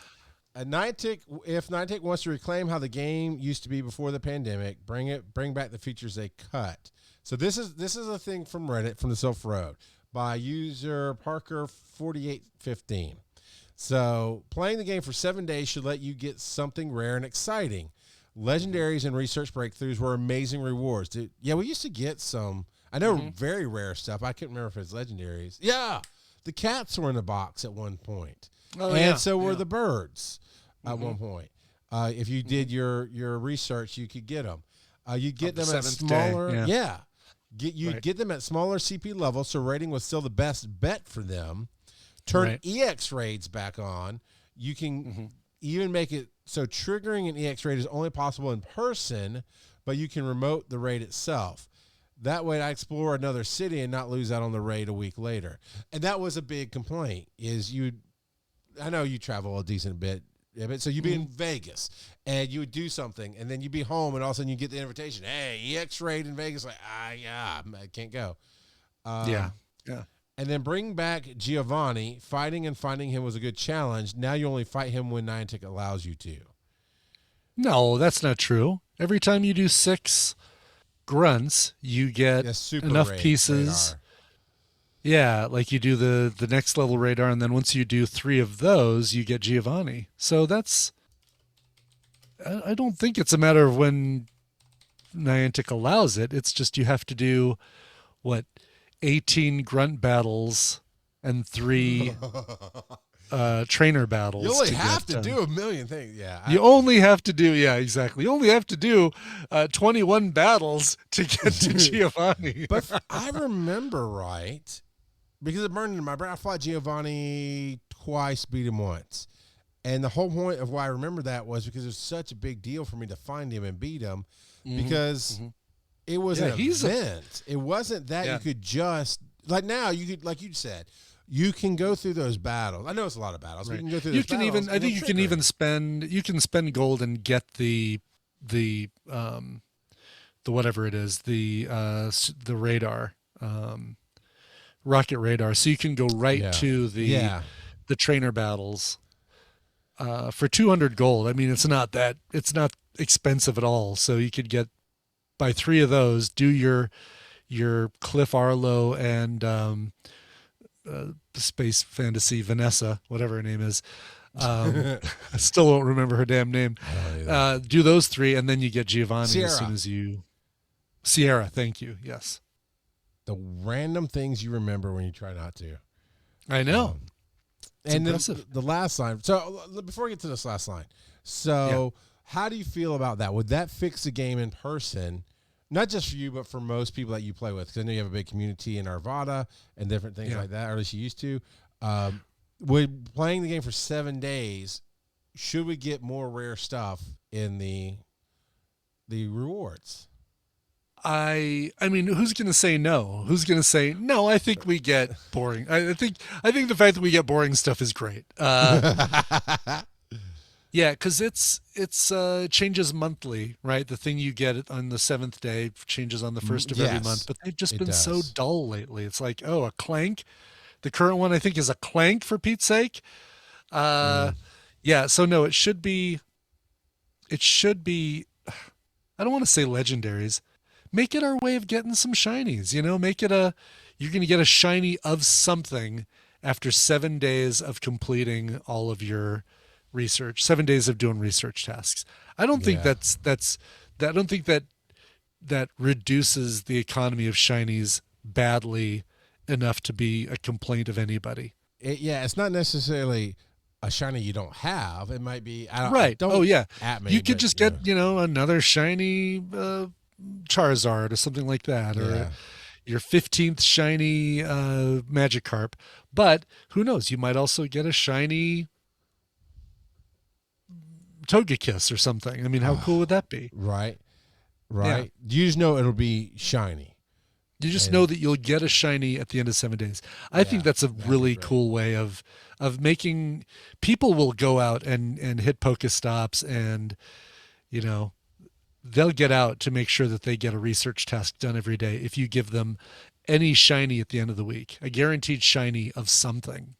Niantic, if Niantic wants to reclaim how the game used to be before the pandemic, bring back the features they cut. So this is a thing from Reddit, from the Silph Road, by user Parker4815. So playing the game for 7 days should let you get something rare and exciting. Legendaries and research breakthroughs were amazing rewards. We used to get some. I know very rare stuff. I can't remember if it's legendaries. Yeah, the cats were in the box at one point. Oh, and so were the birds at one Mm-hmm. point. If you did your research, you could get them. You get them at seventh day, smaller. yeah. Get them at smaller CP levels, so raiding was still the best bet for them. Turn EX raids back on. You can even make it so triggering an EX raid is only possible in person, but you can remote the raid itself. That way, I explore another city and not lose out on the raid a week later. And that was a big complaint. I know you travel a decent bit, so you'd be in Vegas and you would do something, and then you'd be home, and all of a sudden you get the invitation. Hey, EX raid in Vegas. Like, I can't go. Yeah. And then bring back Giovanni. Fighting and finding him was a good challenge. Now you only fight him when Niantic allows you to. No, that's not true. Every time you do 6 grunts, you get enough pieces. Radar. Yeah, like you do the next level radar, and then once you do 3 of those, you get Giovanni. So I don't think it's a matter of when Niantic allows it. It's just you have to do 18 grunt battles and 3 trainer battles. You only have to do a million things. Yeah. You only have to do, exactly. You only have to do 21 battles to get to Giovanni. But I remember right, because it burned into my brain. I fought Giovanni twice, beat him once. And the whole point of why I remember that was because it was such a big deal for me to find him and beat him, because it was an event. It wasn't that you could just, like now, you could, like you said, you can go through those battles. I know it's a lot of battles. Right. You can go through those battles. I think you can even spend gold and get the whatever it is, the radar, rocket radar. So you can go right to the trainer battles for 200 gold. I mean, it's not expensive at all. So you could buy 3 of those, do your Cliff Arlo and Space Fantasy Vanessa, whatever her name is. I still don't remember her damn name. Do those 3, and then you get Giovanni as soon as you... Sierra, thank you. Yes. The random things you remember when you try not to. I know. And then the last line. So before we get to this last line, how do you feel about that? Would that fix the game in person? Not just for you, but for most people that you play with, because I know you have a big community in Arvada and different things like that, or at least you used to. Would playing the game for 7 days, should we get more rare stuff in the rewards? I mean, who's going to say no? Who's going to say no? I think we get boring. I think the fact that we get boring stuff is great. Yeah, because it's changes monthly, right? The thing you get on the 7th day changes on the 1st of every month, but they've just been so dull lately. It's like, a clank. The current one, I think, is a clank, for Pete's sake. Yeah, so no, it should be, I don't want to say legendaries. Make it our way of getting some shinies, make it you're going to get a shiny of something after 7 days of completing all of your research, 7 days of doing research tasks. I don't think I don't think that reduces the economy of shinies badly enough to be a complaint of anybody. It's not necessarily a shiny you don't have. It might be right. At me, you could just get another shiny Charizard or something like that, or your 15th shiny Magikarp. But who knows? You might also get a shiny Togekiss or something. I mean, how cool would that be? Right. Yeah. You just know it'll be shiny. You just know that you'll get a shiny at the end of 7 days. I think that's a really cool way of making people will go out and hit Pokestops, and they'll get out to make sure that they get a research task done every day if you give them any shiny at the end of the week, a guaranteed shiny of something.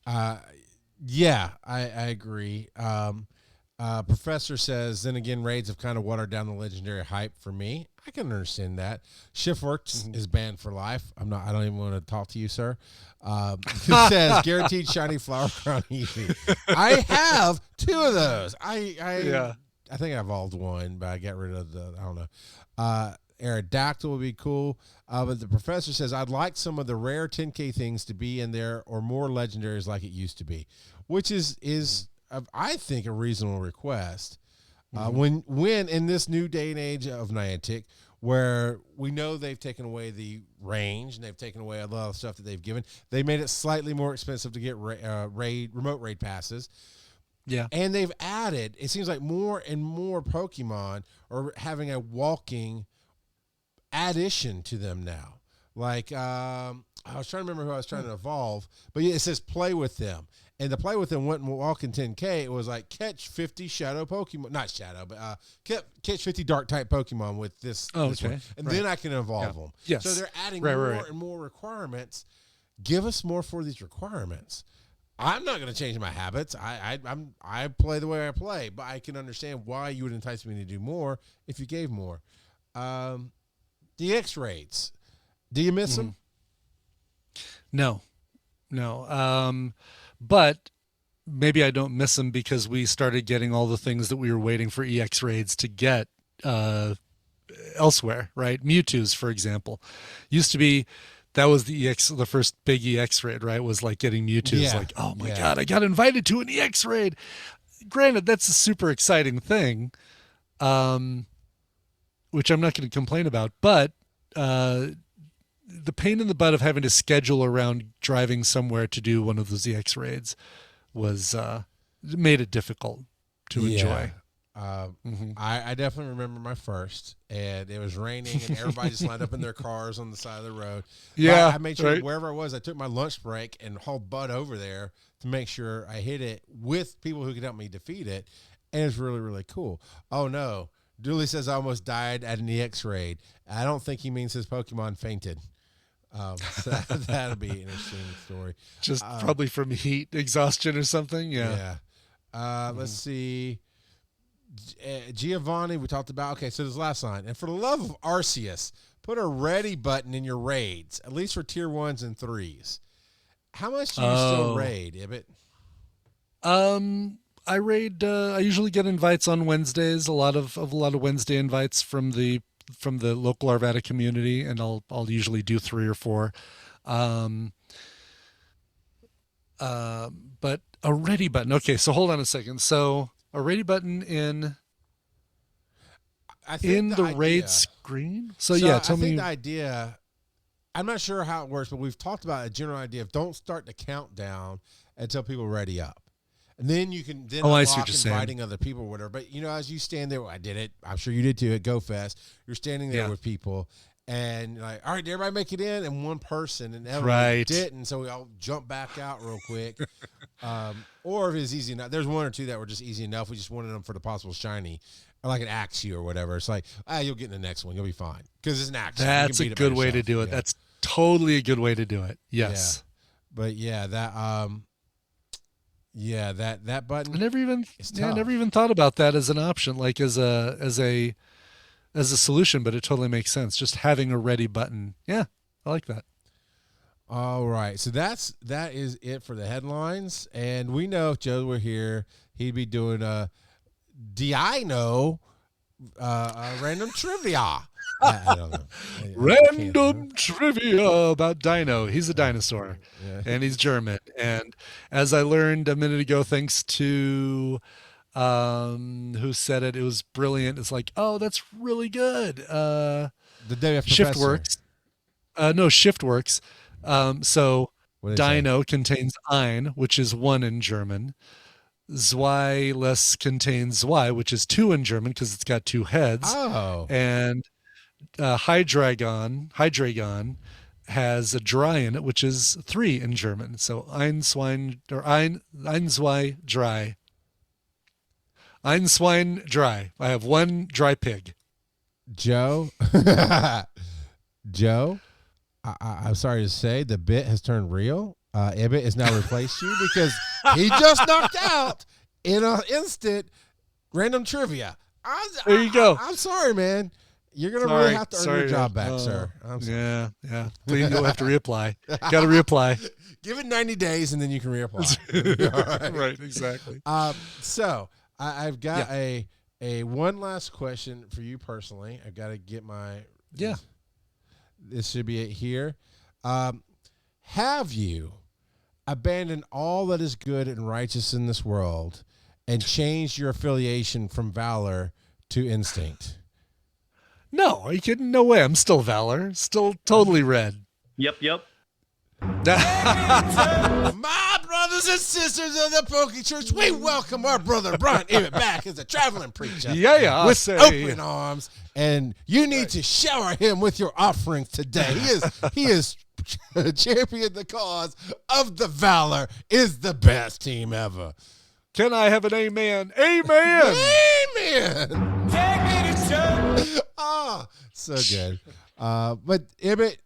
Yeah, I agree. Professor says, then again, raids have kind of watered down the legendary hype for me. I can understand that. Shiftworks is banned for life. I don't even want to talk to you, sir. It says guaranteed shiny flower crown Eevee. I have 2 of those. I think I evolved one, but I got rid of I don't know. Aerodactyl would be cool. But the professor says, I'd like some of the rare 10K things to be in there or more legendaries like it used to be, which is I think, a reasonable request. When in this new day and age of Niantic, where we know they've taken away the range and they've taken away a lot of stuff that they've given, they made it slightly more expensive to get remote raid passes. Yeah. And they've added, it seems like more and more Pokemon are having a walking addition to them now. Like, I was trying to remember who I was trying to evolve, but yeah, it says play with them. And the play with them went and walk in 10K. It was like catch 50 shadow Pokemon, not shadow, but catch 50 dark type Pokemon with this. This one. And then I can evolve them. Yes. So they're adding more and more requirements. Give us more for these requirements. I'm not going to change my habits. I play the way I play, but I can understand why you would entice me to do more if you gave more. DX raids. Do you miss them? No. But maybe I don't miss them because we started getting all the things that we were waiting for EX raids to get elsewhere, right? Mewtwo's, for example, used to be, that was the first big EX raid, right? Was like getting Mewtwo's. Yeah. Like, oh my God, I got invited to an EX raid. Granted, that's a super exciting thing, which I'm not going to complain about, but the pain in the butt of having to schedule around driving somewhere to do one of those EX raids was made it difficult to enjoy. I definitely remember my first, and it was raining, and everybody just lined up in their cars on the side of the road. Yeah, but I made sure wherever I was, I took my lunch break and hauled butt over there to make sure I hit it with people who could help me defeat it, and it was really, really cool. Oh, no. Dooley says I almost died at an EX raid. I don't think he means his Pokemon fainted. So that'll be an interesting story. Just probably from heat exhaustion or something. Yeah. Let's see. Giovanni, we talked about. Okay, so this last line. And for the love of Arceus, put a ready button in your raids, at least for tier 1s and 3s. How much do you still raid, Ibbott? I raid. I usually get invites on Wednesdays. A lot of Wednesday invites from the local Arvada community, and I'll usually do 3 or 4. But a ready button. Okay, so hold on a second. So a ready button in the raid screen. So yeah, tell me. I think the idea. I'm not sure how it works, but we've talked about a general idea of don't start the countdown until people ready up. And then you can unlock inviting other people or whatever. But, as you stand there, I did it. I'm sure you did too at Go Fest. You're standing there with people and like, all right, did everybody make it in? And one person and everybody didn't. So we all jump back out real quick. Or if it's easy enough, there's 1 or 2 that were just easy enough. We just wanted them for the possible shiny. Or like an Axie or whatever. It's like, you'll get in the next one. You'll be fine. Because it's an Axie. That's a good way to do it. Yeah. That's totally a good way to do it. Yes. Yeah. But yeah, that that button. I never even thought about that as an option, like as a solution, but it totally makes sense. Just having a ready button. Yeah, I like that. All right. So that is it for the headlines. And we know if Joe were here, he'd be doing a Dino random trivia. I don't know. Random trivia about Dino. He's a dinosaur, and he's German. And as I learned a minute ago, thanks to who said it, it was brilliant. It's like, oh, that's really good. The TheWFProfessor. Shift works. No, Shift works. So Dino contains ein, which is 1 in German. Zweiless contains zwei, which is 2 in German because it's got 2 heads. Oh. And Hydreigon has a dry in it, which is 3 in German. So ein, zwei, drei. Ein, zwei, drei. I have 1 dry pig. Joe, I'm sorry to say, the bit has turned real. Ibbott has now replaced you because he just knocked out in an instant random trivia. There you go. I'm sorry, man. You're going to really have to earn your job back, sir. I'm sorry. Yeah. Please, you'll have to reapply. Got to reapply. Give it 90 days, and then you can reapply. All right. Right, exactly. So I've got a one last question for you personally. I've got to get my Yeah. This should be it here. Have you abandoned all that is good and righteous in this world and changed your affiliation from valor to instinct? No, are you kidding? No way. I'm still Valor. Still totally red. Yep. My brothers and sisters of the Poke Church, we welcome our brother Brian Ibbott back as a traveling preacher with open arms, and you need to shower him with your offerings today. He is championed the cause of the Valor is the best team ever. Can I have an amen? Amen. Amen. Ah, so good. But Ibbott,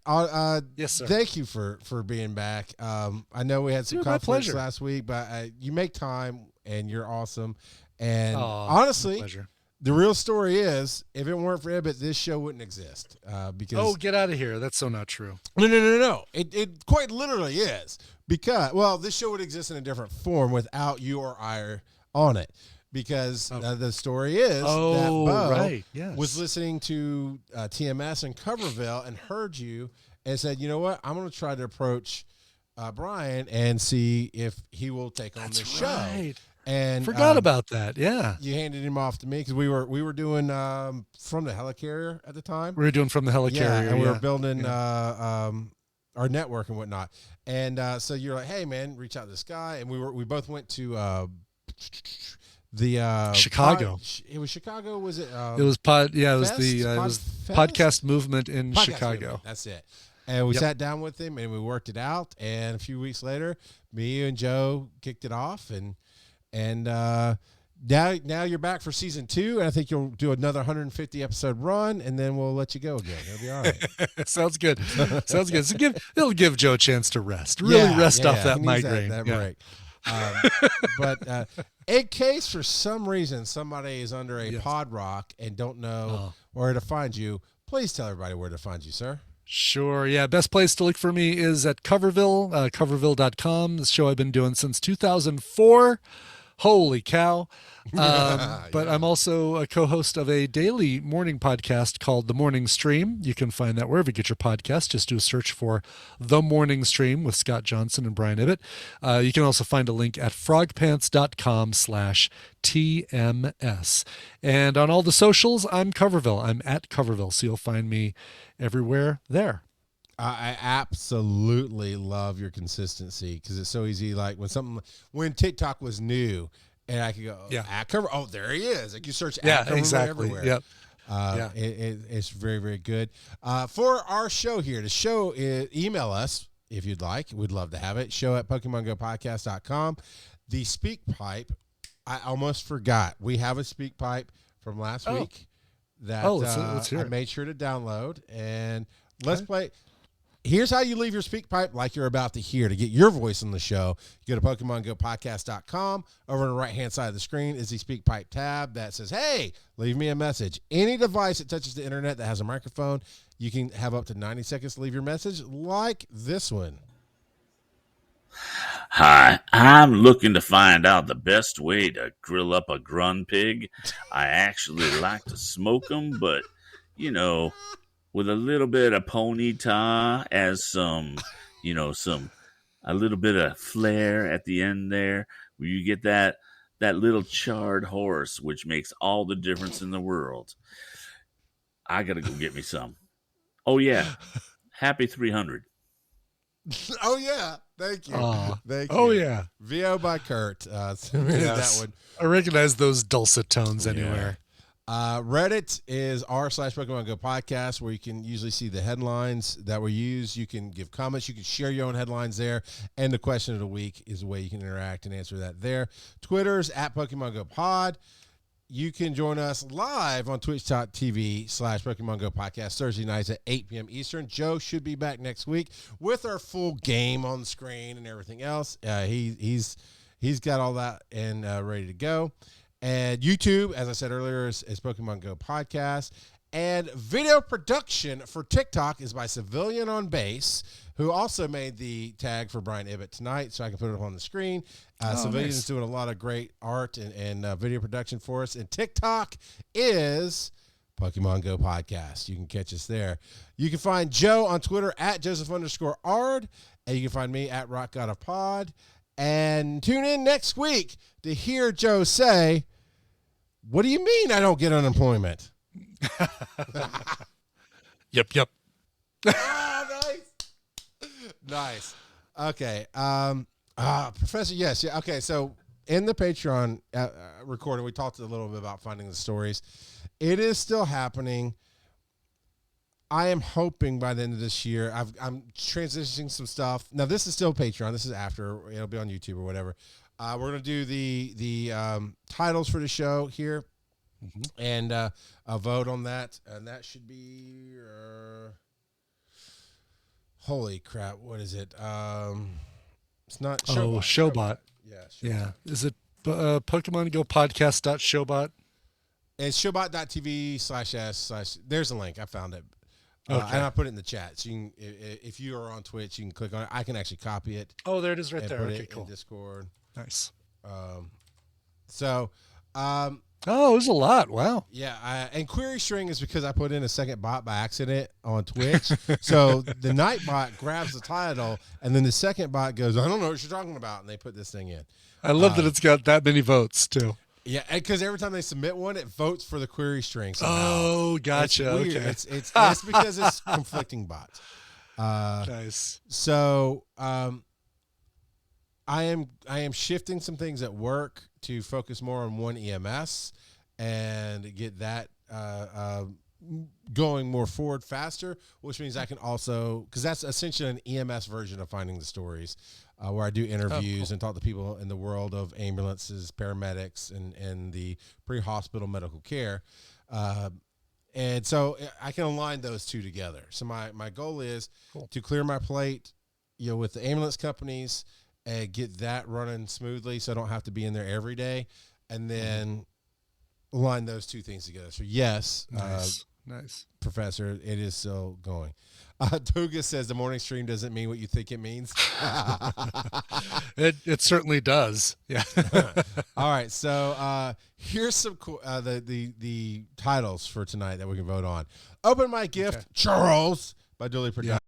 yes, sir. Thank you for being back. I know we had some conflicts last week, but you make time and you're awesome. And honestly, the real story is, if it weren't for Ibbott, this show wouldn't exist. Because get out of here. That's so not true. No. It quite literally is. Because, this show would exist in a different form without you or I on it. Because the story is that Bo was listening to TMS in Coverville and heard you and said, you know what, I'm going to try to approach Brian and see if he will take on the show. Right. And forgot about that. Yeah, you handed him off to me because we were doing From the Helicarrier at the time. We were doing From the Helicarrier, and we were building our network and whatnot. And so you're like, hey man, reach out to this guy, and we both went to the Chicago. It was Chicago. Was it? It was podcast movement in Chicago. Movement. That's it. And we sat down with him and we worked it out. And a few weeks later, me and Joe kicked it off, and now you're back for season 2. And I think you'll do another 150 episode run, and then we'll let you go again. It'll be all right. Sounds good. So it'll give Joe a chance to rest. Really rest off that migraine. That break. But in case for some reason somebody is under a pod rock and don't know where to find you, please tell everybody where to find you, sir. Sure. Yeah. Best place to look for me is at Coverville, coverville.com. The show I've been doing since 2004. Holy cow. But I'm also a co-host of a daily morning podcast called The Morning Stream. You can find that wherever you get your podcast. Just do a search for The Morning Stream with Scott Johnson and Brian Ibbott. You can also find a link at frogpants.com/TMS. And on all the socials, I'm Coverville. I'm at Coverville. So you'll find me everywhere there. I absolutely love your consistency because it's so easy. Like when TikTok was new, and I could go at Cover. Oh, there he is! Like you search at Cover everywhere. Yep. It's very, very good. For our show here, the show is, email us if you'd like. We'd love to have it. Show at PokemonGoPodcast.com. The speak pipe. I almost forgot. We have a speak pipe from last week that let's hear I it. made sure to download, and let's play. Here's how you leave your speak pipe like you're about to hear. To get your voice on the show, you go to PokemonGoPodcast.com. Over on the right-hand side of the screen is the speak pipe tab that says, hey, leave me a message. Any device that touches the internet that has a microphone, you can have up to 90 seconds to leave your message, like this one. Hi, I'm looking to find out the best way to grill up a grun pig. I actually like to smoke them, but, with a little bit of ponyta as a little bit of flair at the end there, where you get that little charred horse, which makes all the difference in the world. I got to go get me some. Oh, yeah. Happy 300. Oh, yeah. Thank you. Thank you. Oh, yeah. VO by Kurt. That one. I recognize those dulcet tones anywhere. Reddit is r/Pokemon Go Podcast, where you can usually see the headlines that were used. You can give comments. You can share your own headlines there. And the question of the week is a way you can interact and answer that there. Twitter's at Pokemon Go Pod. You can join us live on twitch.tv/Pokemon Go Podcast Thursday nights at 8 p.m. Eastern. Joe should be back next week with our full game on the screen and everything else. He's got all that and ready to go. And YouTube, as I said earlier, is Pokemon Go Podcast. And video production for TikTok is by Civilian on Bass, who also made the tag for Brian Ibbott tonight, so I can put it up on the screen. Civilian is doing a lot of great art and video production for us. And TikTok is Pokemon Go Podcast. You can catch us there. You can find Joe on Twitter at Joseph_Ard, and you can find me at Rock God of Pod. And tune in next week to hear Joe say, "What do you mean I don't get unemployment?" Yep. Nice. Okay. Professor, yes. Yeah. Okay. So in the Patreon recording, we talked a little bit about finding the stories. It is still happening. I am hoping by the end of this year, I'm transitioning some stuff. Now, this is still Patreon. This is after. It'll be on YouTube or whatever. We're going to do the titles for the show here and a vote on that. And that should be... holy crap. What is it? It's not Showbot. Showbot. Yeah. Showbot. Yeah. Is it Pokemon Go Podcast.showbot? It's showbot.tv/s/ there's a link. I found it. Okay. And I put it in the chat. So you can, if you are on Twitch, you can click on it. I can actually copy it. Oh, there it is right and there. put Okay, it cool. in Discord. Nice. Oh, it was a lot. Wow. Yeah, and query string is because I put in a second bot by accident on Twitch. So the night bot grabs the title, and then the second bot goes, "I don't know what you're talking about," and they put this thing in. I love that it's got that many votes, too. Yeah, because every time they submit one, it votes for the query string somehow. Oh, gotcha. It's weird. Okay. It's because it's conflicting bots. Nice. So I am shifting some things at work to focus more on one EMS and get that going more forward faster, which means I can also, because that's essentially an EMS version of Finding the Stories, where I do interviews and talk to people in the world of ambulances, paramedics, and the pre-hospital medical care. And so I can align those two together. So my goal is to clear my plate, with the ambulance companies and get that running smoothly so I don't have to be in there every day, and then align those two things together. So yes, Nice. Professor, it is still going. Tuga says the morning stream doesn't mean what you think it means. It certainly does. Yeah. All right, so here's some cool the titles for tonight that we can vote on. Open My Gift, Charles by Dooley Productions.